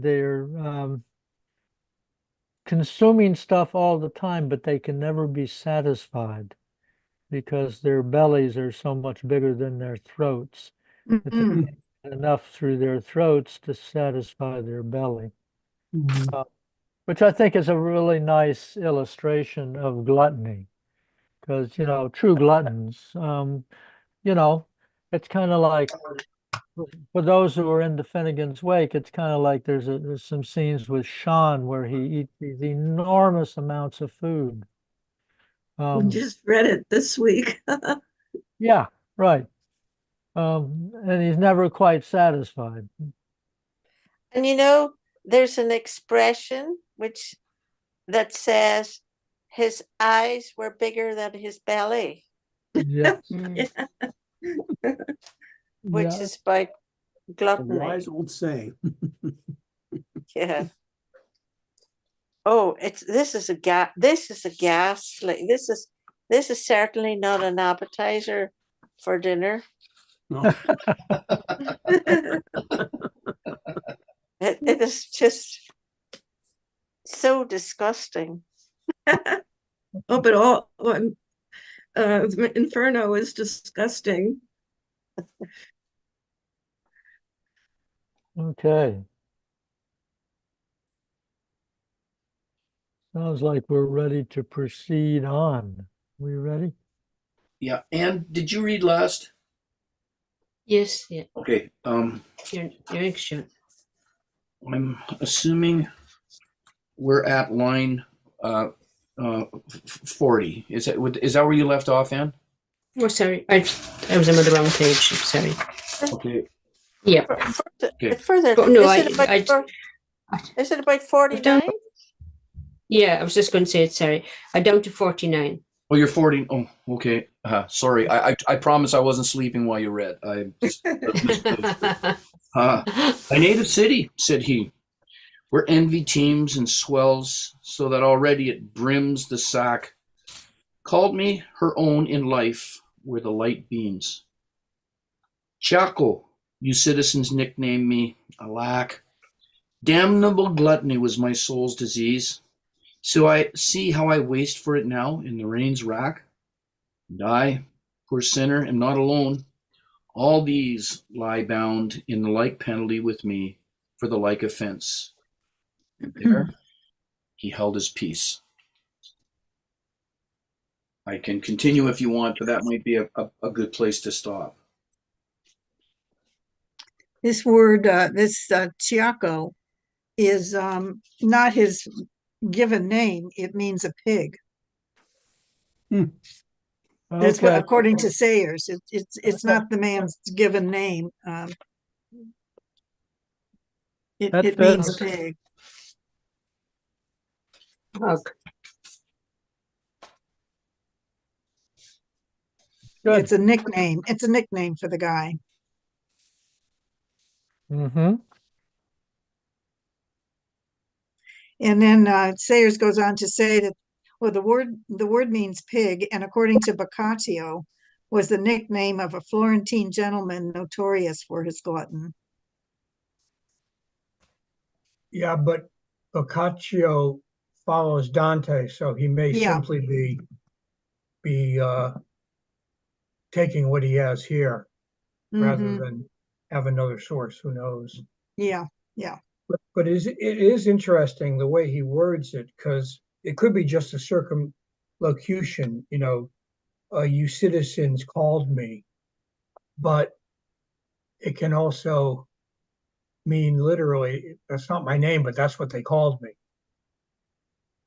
consuming stuff all the time, but they can never be satisfied because their bellies are so much bigger than their throats. That they get enough through their throats to satisfy their belly. Which I think is a really nice illustration of gluttony, because true gluttons, it's kind of like, for those who are into Finnegan's Wake, it's kind of like there's some scenes with Sean where he eats these enormous amounts of food. We just read it this week. Yeah, right. And he's never quite satisfied. And there's an expression that says his eyes were bigger than his belly. Yes. Which is about gluttony. A wise old saying. Yeah. Oh, this is a ghastly. This is certainly not an appetizer for dinner. No. It is just so disgusting. But Inferno is disgusting. Okay. Sounds like we're ready to proceed on. We ready? Yeah. And did you read last? Yes, yeah. Okay. Your action. I'm assuming we're at line 40. Is that where you left off, Anne? Oh, sorry. I was on the wrong page. Sorry. Okay. Yeah. Further. Oh, no, is it about 49? Yeah, I was just going to say it. Sorry. I'm down to 49. Oh, you're 40. Oh, okay. Sorry. I promise I wasn't sleeping while you read. A native city, said he, where envy teems and swells so that already it brims the sack, called me her own in life where the light beams. Chaco, you citizens nicknamed me, alack. Damnable gluttony was my soul's disease. So I see how I waste for it now in the rain's rack. And I, poor sinner, am not alone. All these lie bound in the like penalty with me for the like offense. And there he held his peace. I can continue if you want, but that might be a good place to stop. This word, Chiaco, is not his given name. It means a pig. That's what, Okay, according to Sayers. It's not the man's given name. That It means a fits. pig. Hug. Good. It's a nickname. It's a nickname for the guy. Mm-hmm. And then Sayers goes on to say that, well, the word means pig, and according to Boccaccio, was the nickname of a Florentine gentleman notorious for his glutton. Yeah, but Boccaccio follows Dante, so he may Yeah. simply be taking what he has here rather Mhm. than have another source. Who knows? Yeah. But it is interesting the way he words it, because it could be just a circumlocution, you citizens called me, but it can also mean literally, that's not my name, but that's what they called me.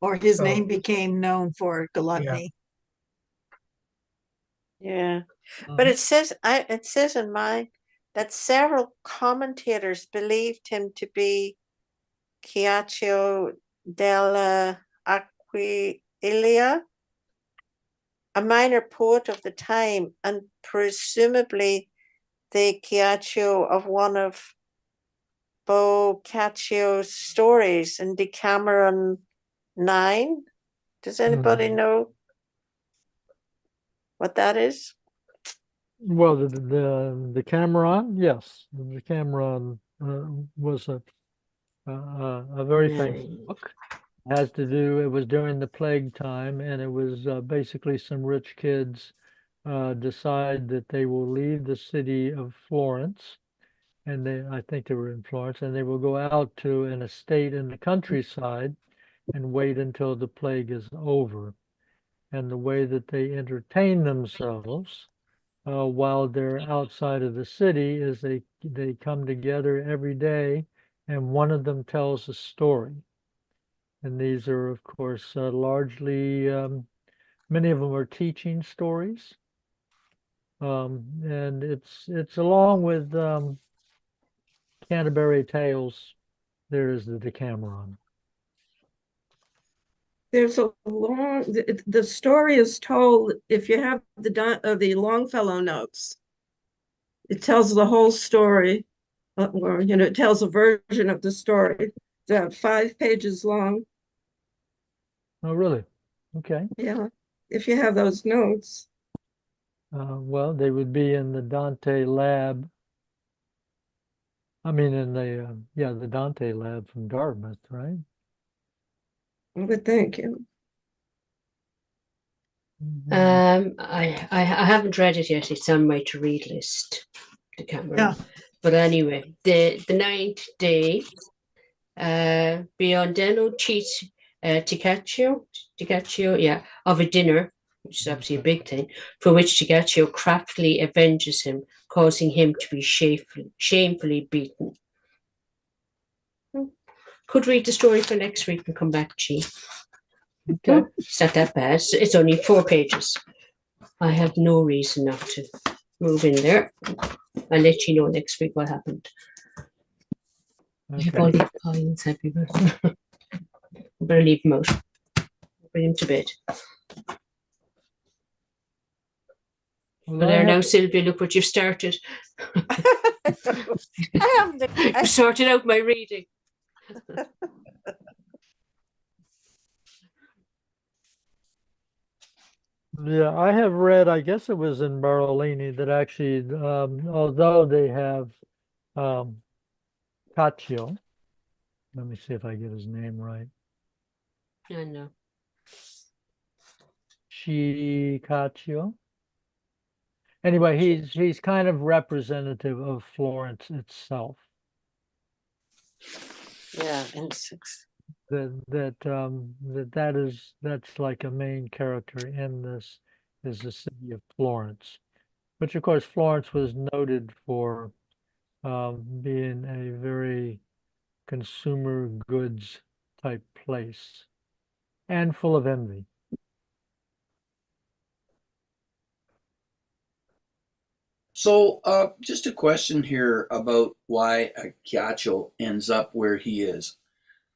Or his So, name became known for gluttony. Yeah. But it says in mine that several commentators believed him to be Ciaccio della Aquilia, a minor poet of the time, and presumably the Ciaccio of one of Boccaccio's stories in Decameron 9. Does anybody know what that is? Well, the Cameron, yes, the Cameron was a very famous book. Has to do. It was during the plague time, and it was basically some rich kids decide that they will leave the city of Florence, and I think they were in Florence, and they will go out to an estate in the countryside and wait until the plague is over. And the way that they entertain themselves while they're outside of the city is they come together every day, and one of them tells a story. And these are, of course, largely many of them are teaching stories. And it's along with Canterbury Tales. There is the Decameron. There's a long, the story is told, if you have the Longfellow notes, it tells the whole story, or, it tells a version of the story. It's 5 pages long. Oh, really? Okay. Yeah, if you have those notes. Well, they would be in the Dante lab. I mean, in the Dante lab from Dartmouth, right? I would think. Yeah. I haven't read it yet. It's on my to read list, the camera. Yeah. But anyway, the ninth day, Biondeno cheats Ticaccio, yeah, of a dinner, which is obviously a big thing, for which Ticaccio craftily avenges him, causing him to be shamefully beaten. Could read the story for next week and come back, G. Okay. It's not that bad. It's only 4 pages. I have no reason not to move in there. I'll let you know next week what happened. I have all Okay. these points happy birthday. Better leave him out. Bring him to bed. Well, But there now, Sylvia, look what you've started. You sorted out my reading. Yeah, I have read, I guess it was in Barolini that actually, although they have Caccio, let me see if I get his name right. I know. Caccio. anyway, he's kind of representative of Florence itself. Yeah, in six. That's like a main character in this is the city of Florence, which of course Florence was noted for being a very consumer goods type place and full of envy. So, just a question here about why Chiacho ends up where he is.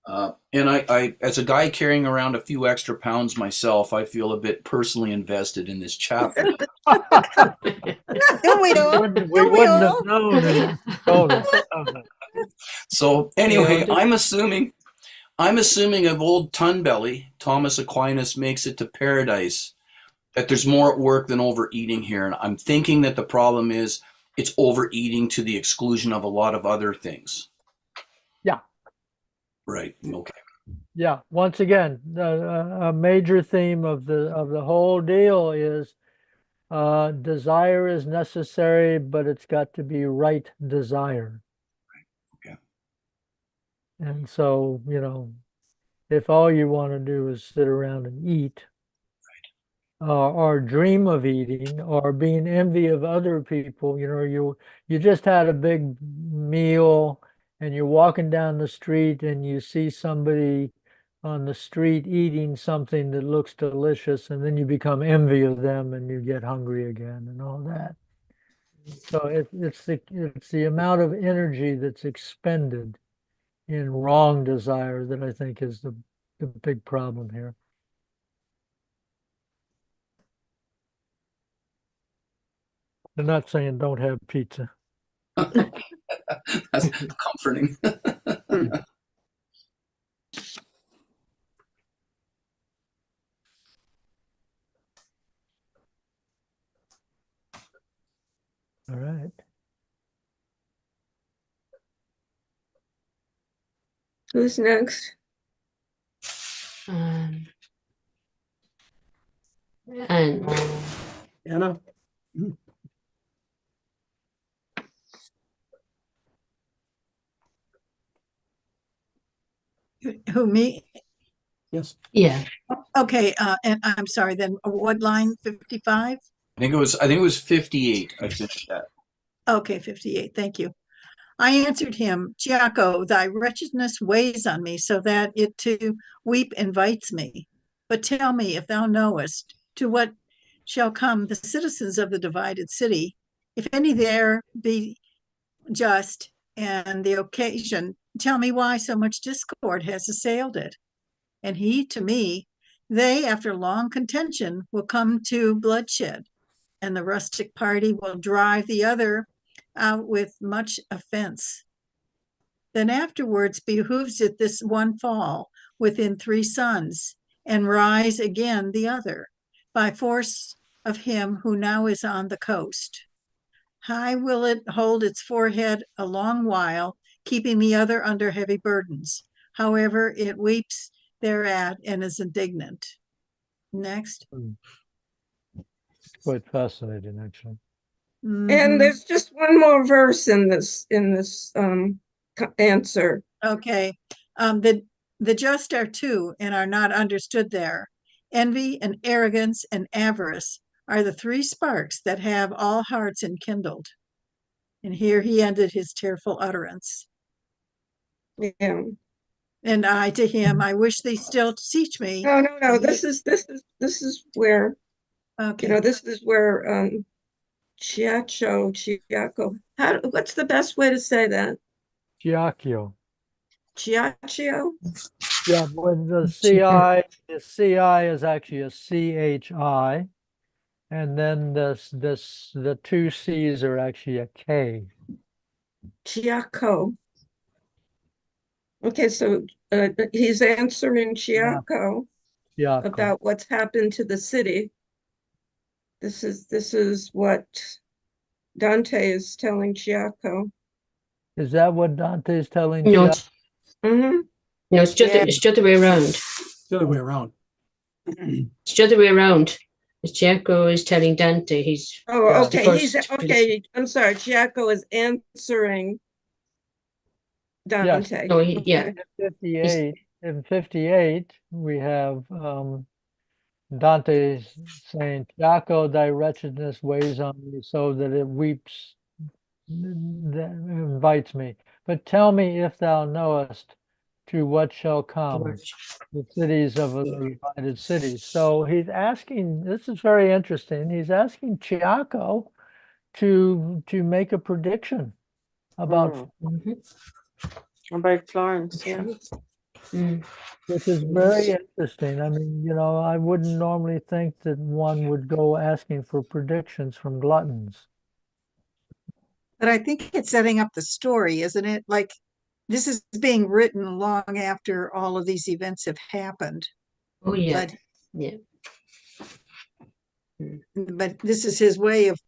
And I, as a guy carrying around a few extra pounds myself, I feel a bit personally invested in this chapter. Don't we all? We Don't we wouldn't have all? known unless you told us. So anyway, Yeah, I'm assuming of old Tunbelly, Thomas Aquinas makes it to paradise, that there's more at work than overeating here. And I'm thinking that the problem is it's overeating to the exclusion of a lot of other things. Yeah. Right. Okay. Yeah. Once again, a major theme of the whole deal is desire is necessary, but it's got to be right desire. Okay. And so, if all you want to do is sit around and eat, or dream of eating, or being envy of other people, you just had a big meal and you're walking down the street and you see somebody on the street eating something that looks delicious, and then you become envy of them and you get hungry again and all that. So it's the amount of energy that's expended in wrong desire that I think is the big problem here. They're not saying don't have pizza. That's comforting. All right. Who's next? and Anna? Who, me? Yes. yeah, Okay, and I'm sorry, then what line, 55? I think it was 58. I finished that. Okay, 58, thank you. I answered him, Giaco, thy wretchedness weighs on me, so that it to weep invites me. But tell me, if thou knowest, to what shall come the citizens of the divided city, if any there be just, and the occasion, tell me why so much discord has assailed it. And he to me, they, after long contention, will come to bloodshed, and the rustic party will drive the other out with much offense. Then afterwards behooves it this one fall within 3 suns, and rise again the other, by force of him who now is on the coast. High will it hold its forehead a long while, keeping the other under heavy burdens. However, it weeps thereat and is indignant. Next. Quite fascinating, actually. Mhm. And there's just one more verse in this answer. Okay. The just are two and are not understood there. Envy and arrogance and avarice are the 3 sparks that have all hearts enkindled. And here he ended his tearful utterance. Yeah. And I to him, I wish thee still to teach me. No. This is where Okay. this is where Chiaco. What's the best way to say that? Giacchio. Chiacio? Yeah, when the CI is actually a CHI, and then the 2 C's are actually a K. Chiaco. Okay, so he's answering Chiaco Giacco. about what's happened to the city. This is what Dante is telling Chiaco. Is that what Dante is telling no, Giacco? it's, Mm-hmm. no, it's just Yeah. it's the other way around. The other way around. It's the other way around. Giacomo is telling Dante he's Oh, the okay, he's, first. okay, I'm sorry, Giacomo is answering Yes. Dante. No, yeah. Okay. In 58, we have Dante saying, Jaco, thy wretchedness weighs on me so that it weeps, that invites me. But tell me if thou knowest to what shall come, the cities of the divided cities. So he's asking, this is very interesting. He's asking Chiaco to make a prediction about About Florence, yeah. Mm. which is very interesting. I mean, I wouldn't normally think that one would go asking for predictions from gluttons. But I think it's setting up the story, isn't it? Like this is being written long after all of these events have happened. Oh, yeah. But Yeah. but this is his way of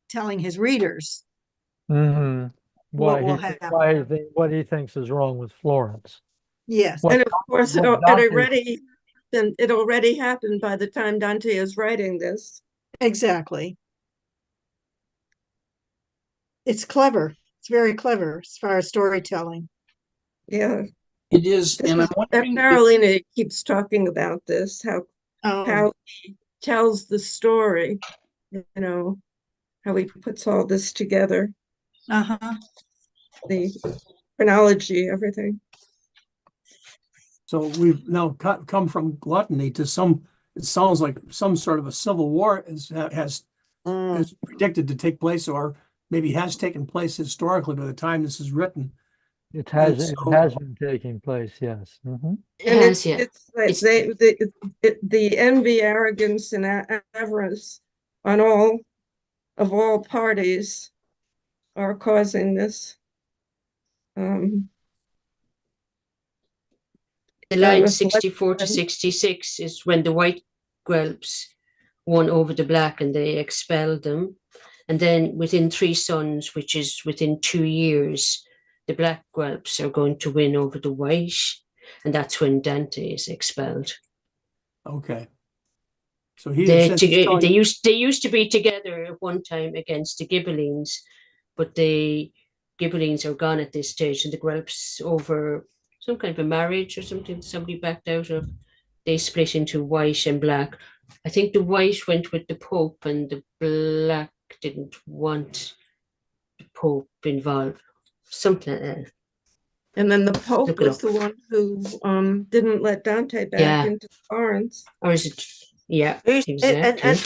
telling his readers Mm-hmm. what will happen. What he thinks is wrong with Florence. Yes. What, And of course, what it already happened by the time Dante is writing this. Exactly. It's clever. It's very clever as far as storytelling. Yeah. It is, and I'm wondering. Carolina keeps talking about this, Oh, how he tells the story, how he puts all this together, uh-huh. the chronology, everything. So we've now come from gluttony to it sounds like some sort of a civil war has predicted to take place, or maybe has taken place historically by the time this is written. It has been taking place, yes. Mm-hmm. It has, yeah. It's like the envy, arrogance, and avarice on all parties are causing this. The line 64 to 66 is when the white whelps won over the black and they expelled them. And then within 3 sons, which is within 2 years, the black whelps are going to win over the white. And that's when Dante is expelled. Okay. So they used to be together at one time against the Ghibellines, but the Ghibellines are gone at this stage, and the Guelphs, over some kind of a marriage or something somebody backed out of, they split into white and black. I think the white went with the Pope and the black didn't want the Pope involved. Something like that. And then the Pope was the one who didn't let Dante back into Florence. Or is it? Yeah, exactly. And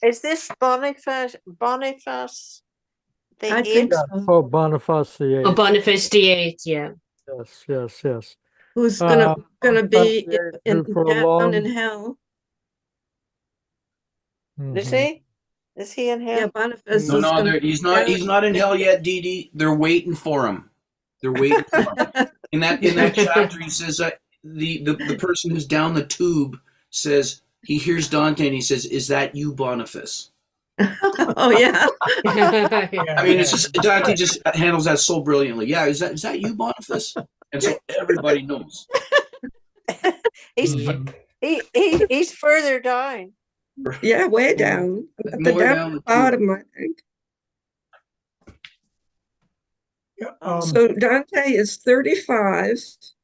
is this Boniface the I think eighth? so. Oh, Boniface the Eighth. Oh, Boniface the Eighth, yeah. Yes. Who's gonna be down in hell? Mm-hmm. Is he? Is he in hell? Yeah, Boniface. No, he's not. He's not in hell yet, Dee Dee. They're waiting for him. They're waiting for him. In that chapter, he says the person who's down the tube says he hears Dante and he says, "Is that you, Boniface?" Oh yeah. I mean, it's just Dante just handles that so brilliantly. Yeah, is that you, Boniface? And so everybody knows. He's further down. Yeah, way down. At the bottom, I think. So Dante is 35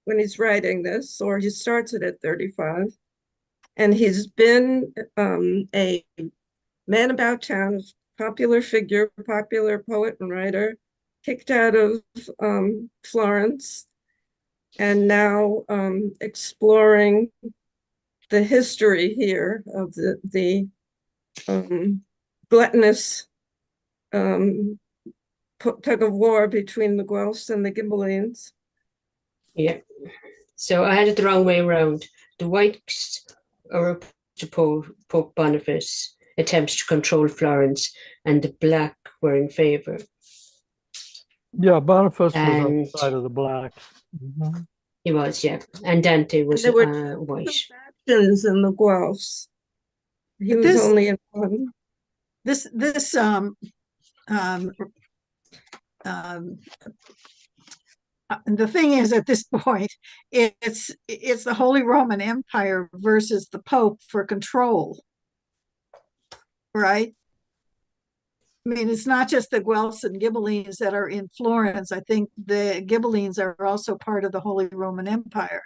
when he's writing this, or he starts it at 35. And he's been a man about town, popular figure, popular poet and writer, kicked out of Florence, and now exploring the history here of the gluttonous tug of war between the Guelphs and the Ghibellines. Yeah. So I had it the wrong way around. The whites are to Pope Boniface attempts to control Florence, and the black were in favor. Yeah, Boniface was on the side of the blacks. Mm-hmm. He was, yeah. And Dante was white. Factions in the Guelphs. He was only in one. The thing is, at this point, it's the Holy Roman Empire versus the Pope for control. right? I mean, it's not just the Guelphs and Ghibellines that are in Florence. I think the Ghibellines are also part of the Holy Roman Empire.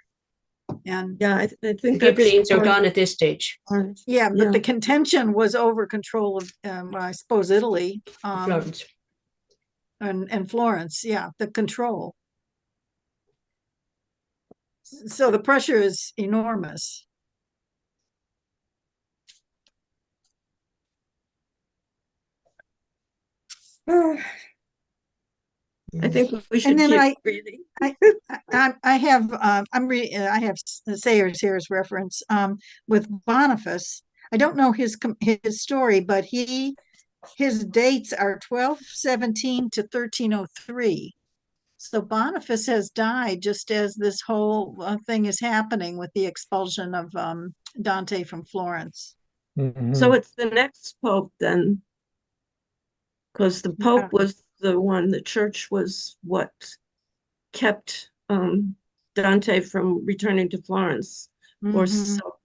And Yeah, I The think that's Ghibellines are part- gone at this stage. yeah, but Yeah. the contention was over control of, I suppose, Italy Florence. and Florence. Yeah, the control. So the pressure is enormous. I think we should And then keep reading. I have I have Sayers here's reference with Boniface. I don't know his story, but his dates are 1217 to 1303. So Boniface has died just as this whole thing is happening with the expulsion of Dante from Florence. Mhm. So it's the next pope then, because the pope was the one, the church was what kept Dante from returning to Florence, or Mhm. so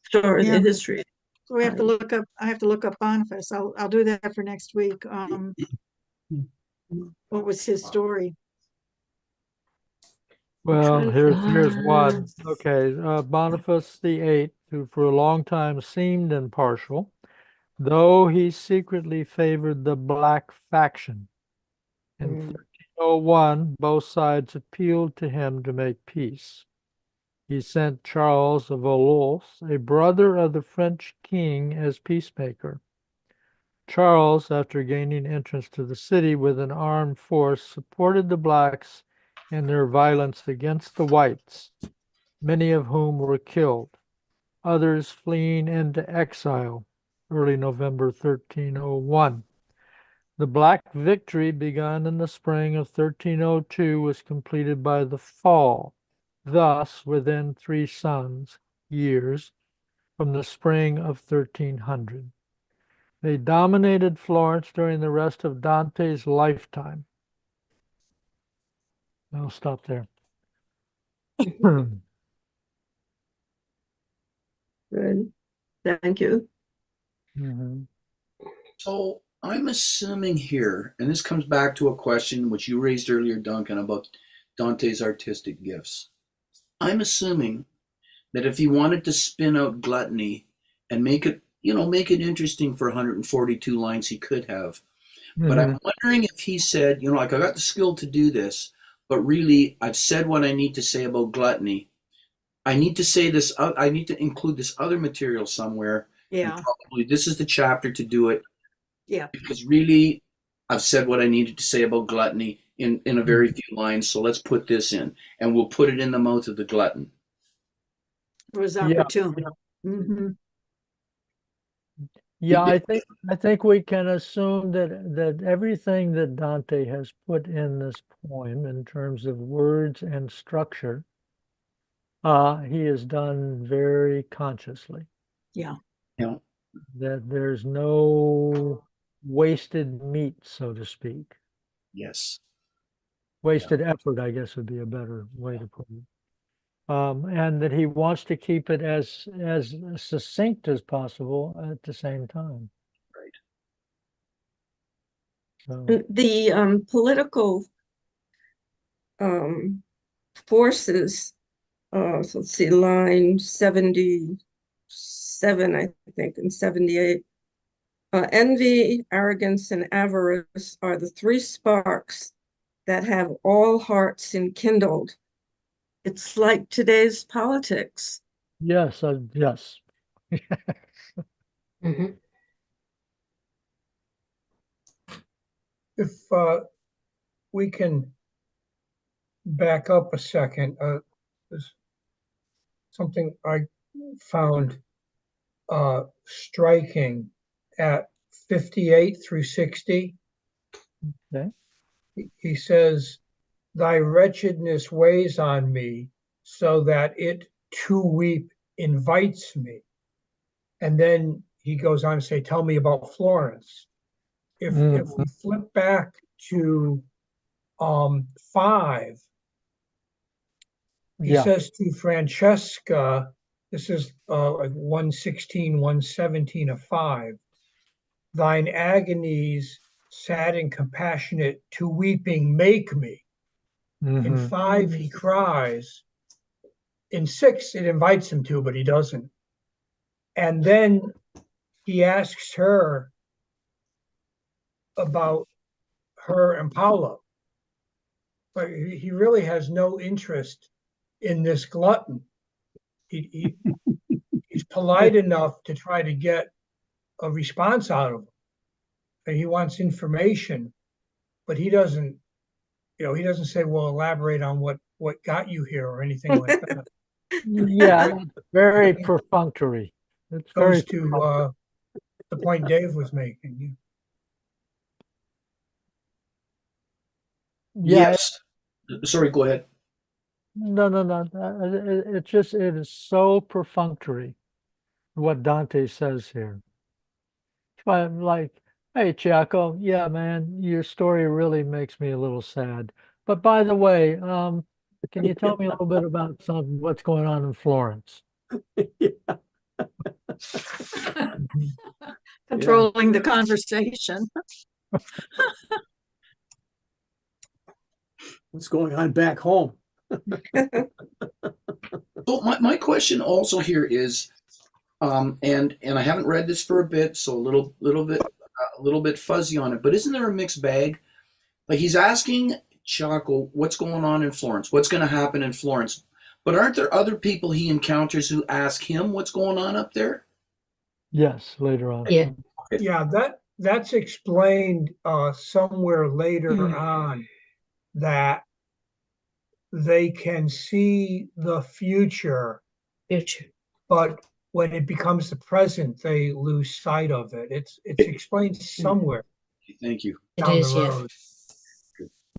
sure Yeah. the history. So we have to look up. I have to look up Boniface. I'll do that for next week. What was his story? Well, here's one. Ah. Okay, Boniface the Eighth, who for a long time seemed impartial, though he secretly favored the black faction. In Mm. 1301, both sides appealed to him to make peace. He sent Charles of Valois, a brother of the French king, as peacemaker. Charles, after gaining entrance to the city with an armed force, supported the blacks in their violence against the whites, many of whom were killed, others fleeing into exile, early November 1301. The Black Victory, begun in the spring of 1302, was completed by the fall, thus within 3 years from the spring of 1300. They dominated Florence during the rest of Dante's lifetime. I'll stop there. Good. Thank you. Mhm. So I'm assuming here, and this comes back to a question which you raised earlier, Duncan, about Dante's artistic gifts. I'm assuming that if he wanted to spin out gluttony and make it, make it interesting for 142 lines, he could have. But I'm Mhm. wondering if he said, like, I got the skill to do this, but really I've said what I need to say about gluttony. I need to say this, I need to include this other material somewhere. And Yeah. probably this is the chapter to do it. Yeah. Because really, I've said what I needed to say about gluttony in a very few lines. So let's put this in, and we'll put it in the mouth of the glutton. It was Yeah. opportune. Mhm. Yeah, I think we can assume that everything that Dante has put in this poem in terms of words and structure, he has done very consciously. Yeah. That there's no wasted meat, so to speak. Yes. Wasted effort, I guess, would be a better way to put it. And that he wants to keep it as succinct as possible at the same time. Right. So, The political forces, so let's see, line 77, I think, and 78. Envy, arrogance, and avarice are the 3 sparks that have all hearts enkindled. It's like today's politics. yes, yes. Mhm. If we can back up a second, there's something I found striking at 58 through 60. Okay. He says, "Thy wretchedness weighs on me, so that it to weep invites me." And then he goes on to say, "Tell me about Florence." If we flip back to 5, he Yeah. says to Francesca, this is like 116, 117 of 5. thine agonies sad and compassionate to weeping make me. In Mhm. 5, he cries. In 6, it invites him to, but he doesn't. And then he asks her about her and Paolo. But he really has no interest in this glutton. He's polite enough to try to get a response out of him. And he wants information, but he doesn't, he doesn't say, well, elaborate on what got you here or anything like that. Yeah, it's very perfunctory. It's very Goes to the point Dave was making. yeah. Yes. Sorry, go ahead. No. It is so perfunctory what Dante says here. I'm like, hey, Chiaco, yeah, man, your story really makes me a little sad. But by the way, can you tell me a little bit about what's going on in Florence? Controlling the conversation. What's going on back home? So my question also here is, and I haven't read this for a bit, so a little bit fuzzy on it. But isn't there a mixed bag? Like he's asking Chaco what's going on in Florence, what's going to happen in Florence, but aren't there other people he encounters who ask him what's going on up there? Yes, later on. Yeah. Yeah, that's explained somewhere later on, that they can see the future, Future. but when it becomes the present, they lose sight of it. It's explained somewhere Thank you. It down is, the yeah. road.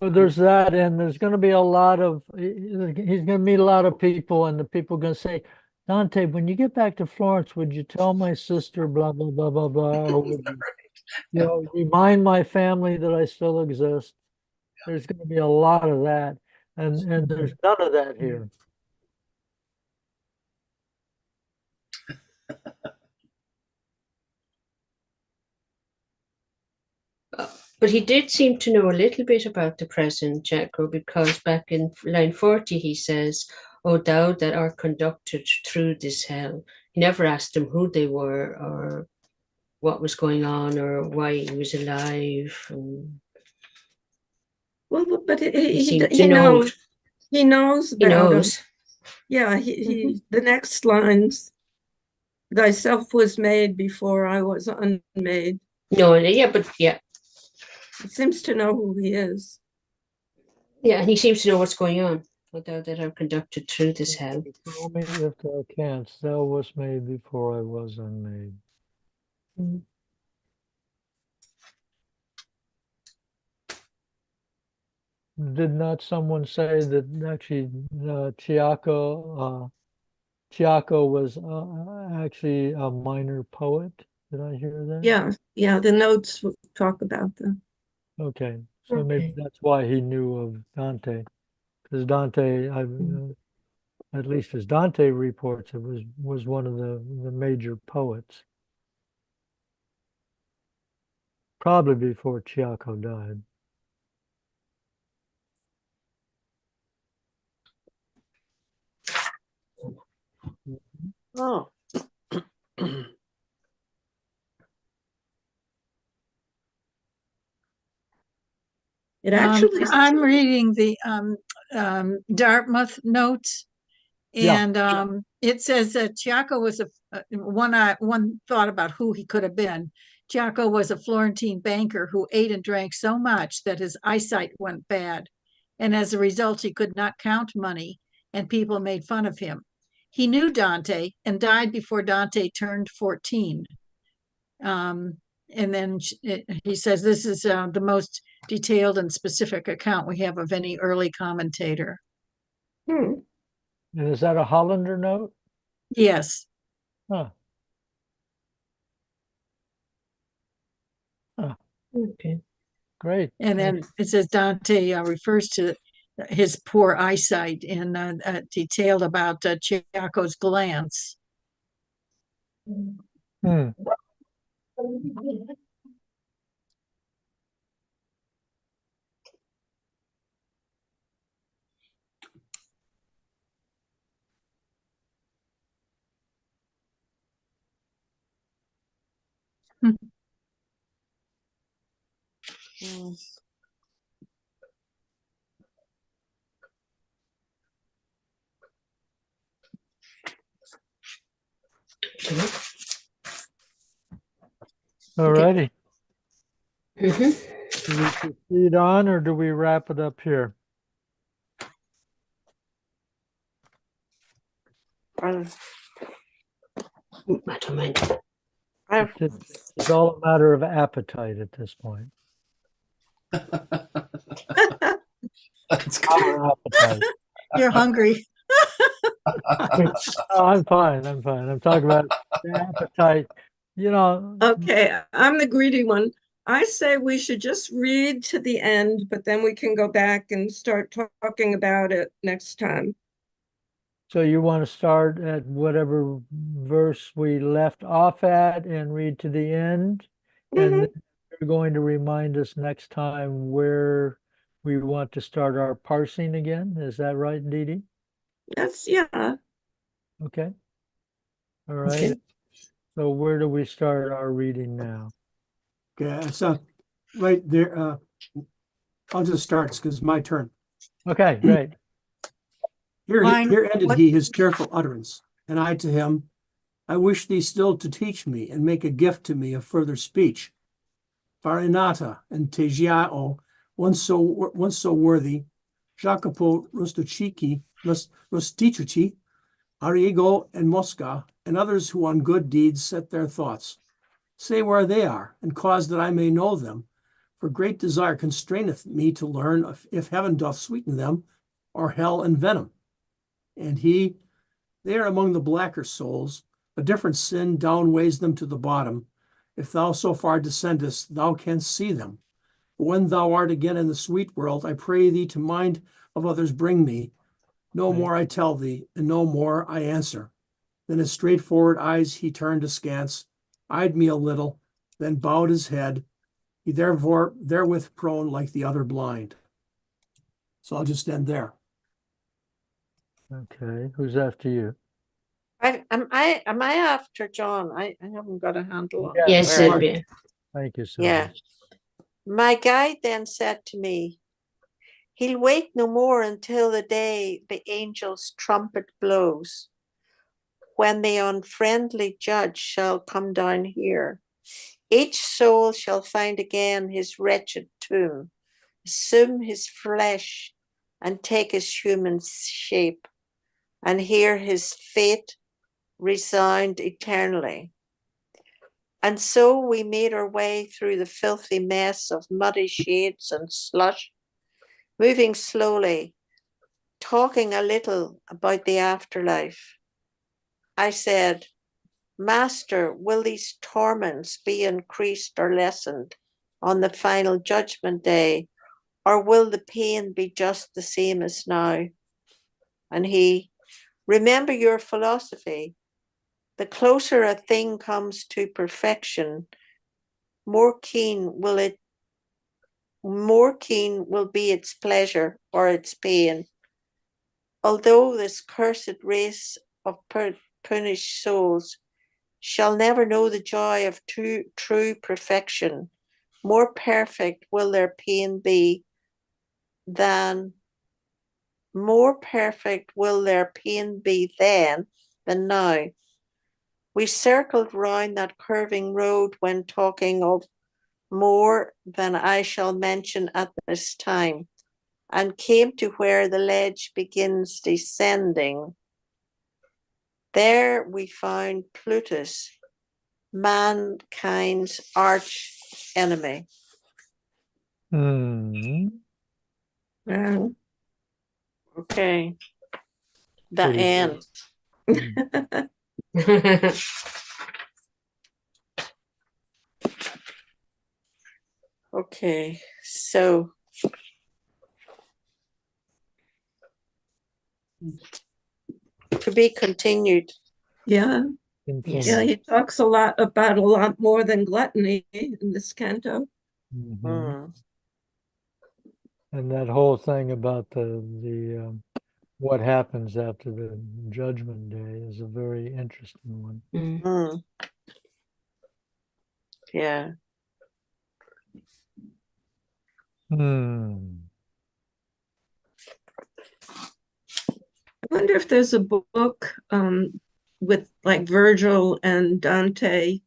Well, there's that, and there's going to be a lot of, he's going to meet a lot of people, and the people are going to say, Dante, when you get back to Florence, would you tell my sister, blah, blah, blah, blah, blah, or would you remind my family that I still exist? There's going to be a lot of that, and there's none of that here. But he did seem to know a little bit about the present, Jacko, because back in line 40 he says, "O thou that art conducted through this hell." He never asked him who they were or what was going on or why he was alive. Well, but He he seemed to know. he knows He about him. knows. Yeah, he the next lines, thyself was made before I was unmade. No, yeah, but yeah. He seems to know who he is. Yeah, and he seems to know what's going on. O thou that art conducted through this hell. Tell me if thou canst, thou wast made before I was unmade. Did not someone say that actually Chiaco was actually a minor poet? Did I hear that? Yeah, the notes talk about them. Okay, so maybe that's why he knew of Dante, because Dante, at least as Dante reports, it was one of the major poets, probably before Chiaco died. Oh, It actually I'm reading the Dartmouth notes, Yeah. and it says that Chiaco was one thought about who he could have been. Chiaco was a Florentine banker who ate and drank so much that his eyesight went bad, and as a result, he could not count money, and people made fun of him. He knew Dante and died before Dante turned 14. And then he says this is the most detailed and specific account we have of any early commentator. And is that a Hollander note? Yes. Huh. Okay. Great. And then it says Dante refers to his poor eyesight and detailed about Chiaco's glance. Hmm. Mm. All righty. Mhm. Do we proceed on or do we wrap it up here? I, I don't mind. I, It's all a matter of appetite at this point. That's Our appetite. You're hungry. I'm fine. I'm fine. I'm talking about the appetite. You know, Okay, I'm the greedy one. I say we should just read to the end, but then we can go back and start talking about it next time. so you want to start at whatever verse we left off at and read to the end? And Mhm. then you're going to remind us next time where we want to start our parsing again. Is that right, Dee Dee? Yeah. Okay. All right. Okay. So where do we start our reading now? Okay, so right there, I'll just start because it's my turn. Okay, great. Mine. Here ended What- he his careful utterance, and I to him, I wish thee still to teach me and make a gift to me of further speech. Farinata and Tegiao, once so worthy, Jacopo Rustici, Arrigo and Mosca, and others who on good deeds set their thoughts. Say where they are, and cause that I may know them, for great desire constraineth me to learn if heaven doth sweeten them, or hell and venom. And they are among the blacker souls, a different sin downweighs them to the bottom. If thou so far descendest, thou canst see them. But when thou art again in the sweet world, I pray thee to mind of others bring me. No more I tell thee, and no more I answer. Then his straightforward eyes he turned askance, eyed me a little, then bowed his head. He therewith prone like the other blind. So I'll just end there. Okay, who's after you? am I after John? I haven't got a handle on Yeah. Yes, where I- Sylvia. Thank you, Sylvia. Yeah. My guide then said to me, he'll wake no more until the day the angel's trumpet blows, when the unfriendly judge shall come down here. Each soul shall find again his wretched tomb, assume his flesh, and take his human shape, and hear his fate resound eternally. And so we made our way through the filthy mess of muddy shades and slush, moving slowly, talking a little about the afterlife. I said, Master, will these torments be increased or lessened on the final judgment day, or will the pain be just the same as now? And he, remember your philosophy. The closer a thing comes to perfection, more keen will be its pleasure or its pain. Although this cursed race of punished souls shall never know the joy of true perfection, more perfect will their pain be then than now. We circled round that curving road when talking of more than I shall mention at this time, and came to where the ledge begins descending. There we found Plutus, mankind's arch enemy. Hmm. Okay, the Pretty end. Okay, so to be continued. Yeah. Continue. Yeah, he talks about a lot more than gluttony in this canto. Mhm. Mm. And that whole thing about the what happens after the judgment day is a very interesting one. Mm. Mm. Yeah. Hmm. I wonder if there's a book with like Virgil and Dante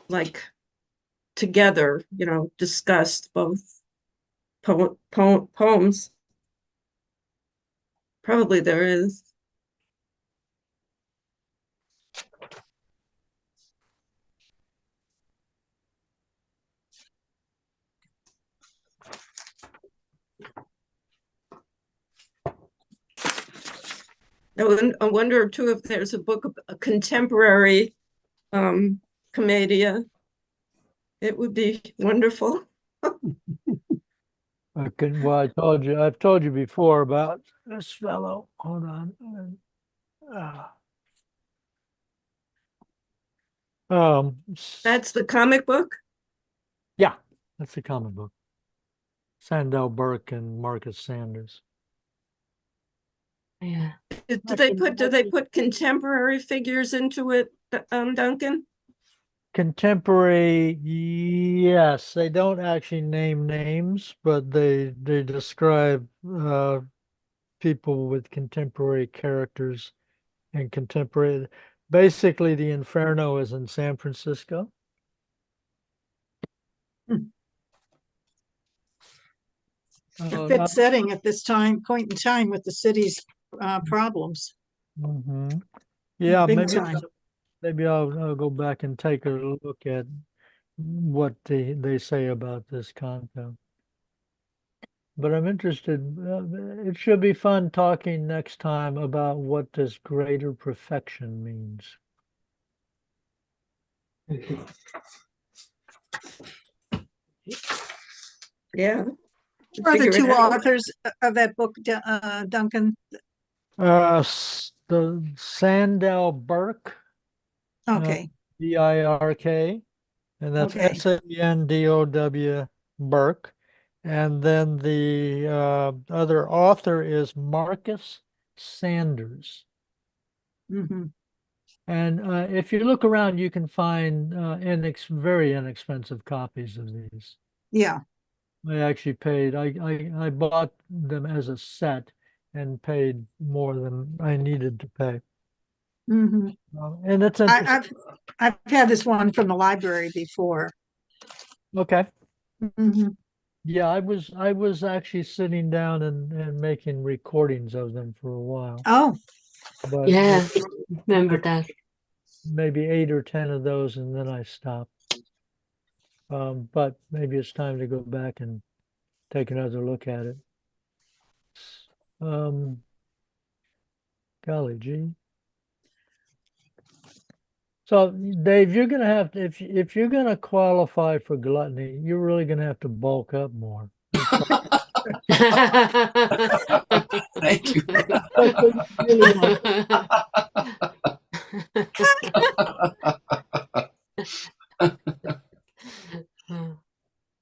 like together, discussed both poems. Probably there is. I wonder too if there's a book of a contemporary commedia. It would be wonderful. I've told you before about this fellow. Hold on. That's the comic book. Yeah, that's the comic book. Sandel Burke and Marcus Sanders. Yeah. Do they put contemporary figures into it, Duncan? Contemporary, yes. They don't actually name names, but they describe people with contemporary characters and contemporary. Basically, the Inferno is in San Francisco. A fit setting at this point in time with the city's problems. Yeah, Big time. maybe I'll go back and take a look at what they say about this Canto. But I'm interested. It should be fun talking next time about what this greater perfection means. Yeah. Who are the Figure it two out. authors of that book, Duncan? The Sandel Burke, Okay, Birk, and that's okay. Sandow Burke. And then the other author is Marcus Sanders. Mhm. And if you look around, you can find very inexpensive copies of these. Yeah. I actually paid. I bought them as a set and paid more than I needed to pay. Mhm. And it's interesting. I've had this one from the library before. Okay. Mhm. Yeah, I was actually sitting down and making recordings of them for a while. Oh, But Yeah, remember that. maybe 8 or 10 of those, and then I stopped. But maybe it's time to go back and take another look at it. Golly gee. So Dave, you're gonna have to, if you're gonna qualify for gluttony, you're really gonna have to bulk up more. Thank you. That's what you really want.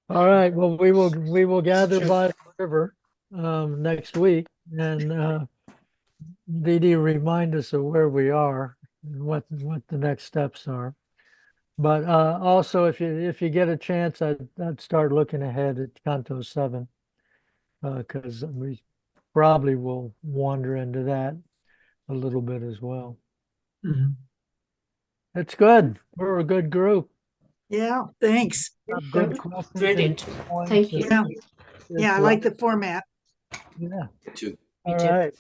All right. Well, we will gather by the river next week, and Dee Dee remind us of where we are and what the next steps are. But also, if you get a chance, I'd start looking ahead at Canto 7 because we probably will wander into that a little bit as well. Mhm. It's good. We're a good group. yeah, thanks. Good questions and Brilliant. points. Thank you. Yeah, I like the format. Yeah. Too. All too. right.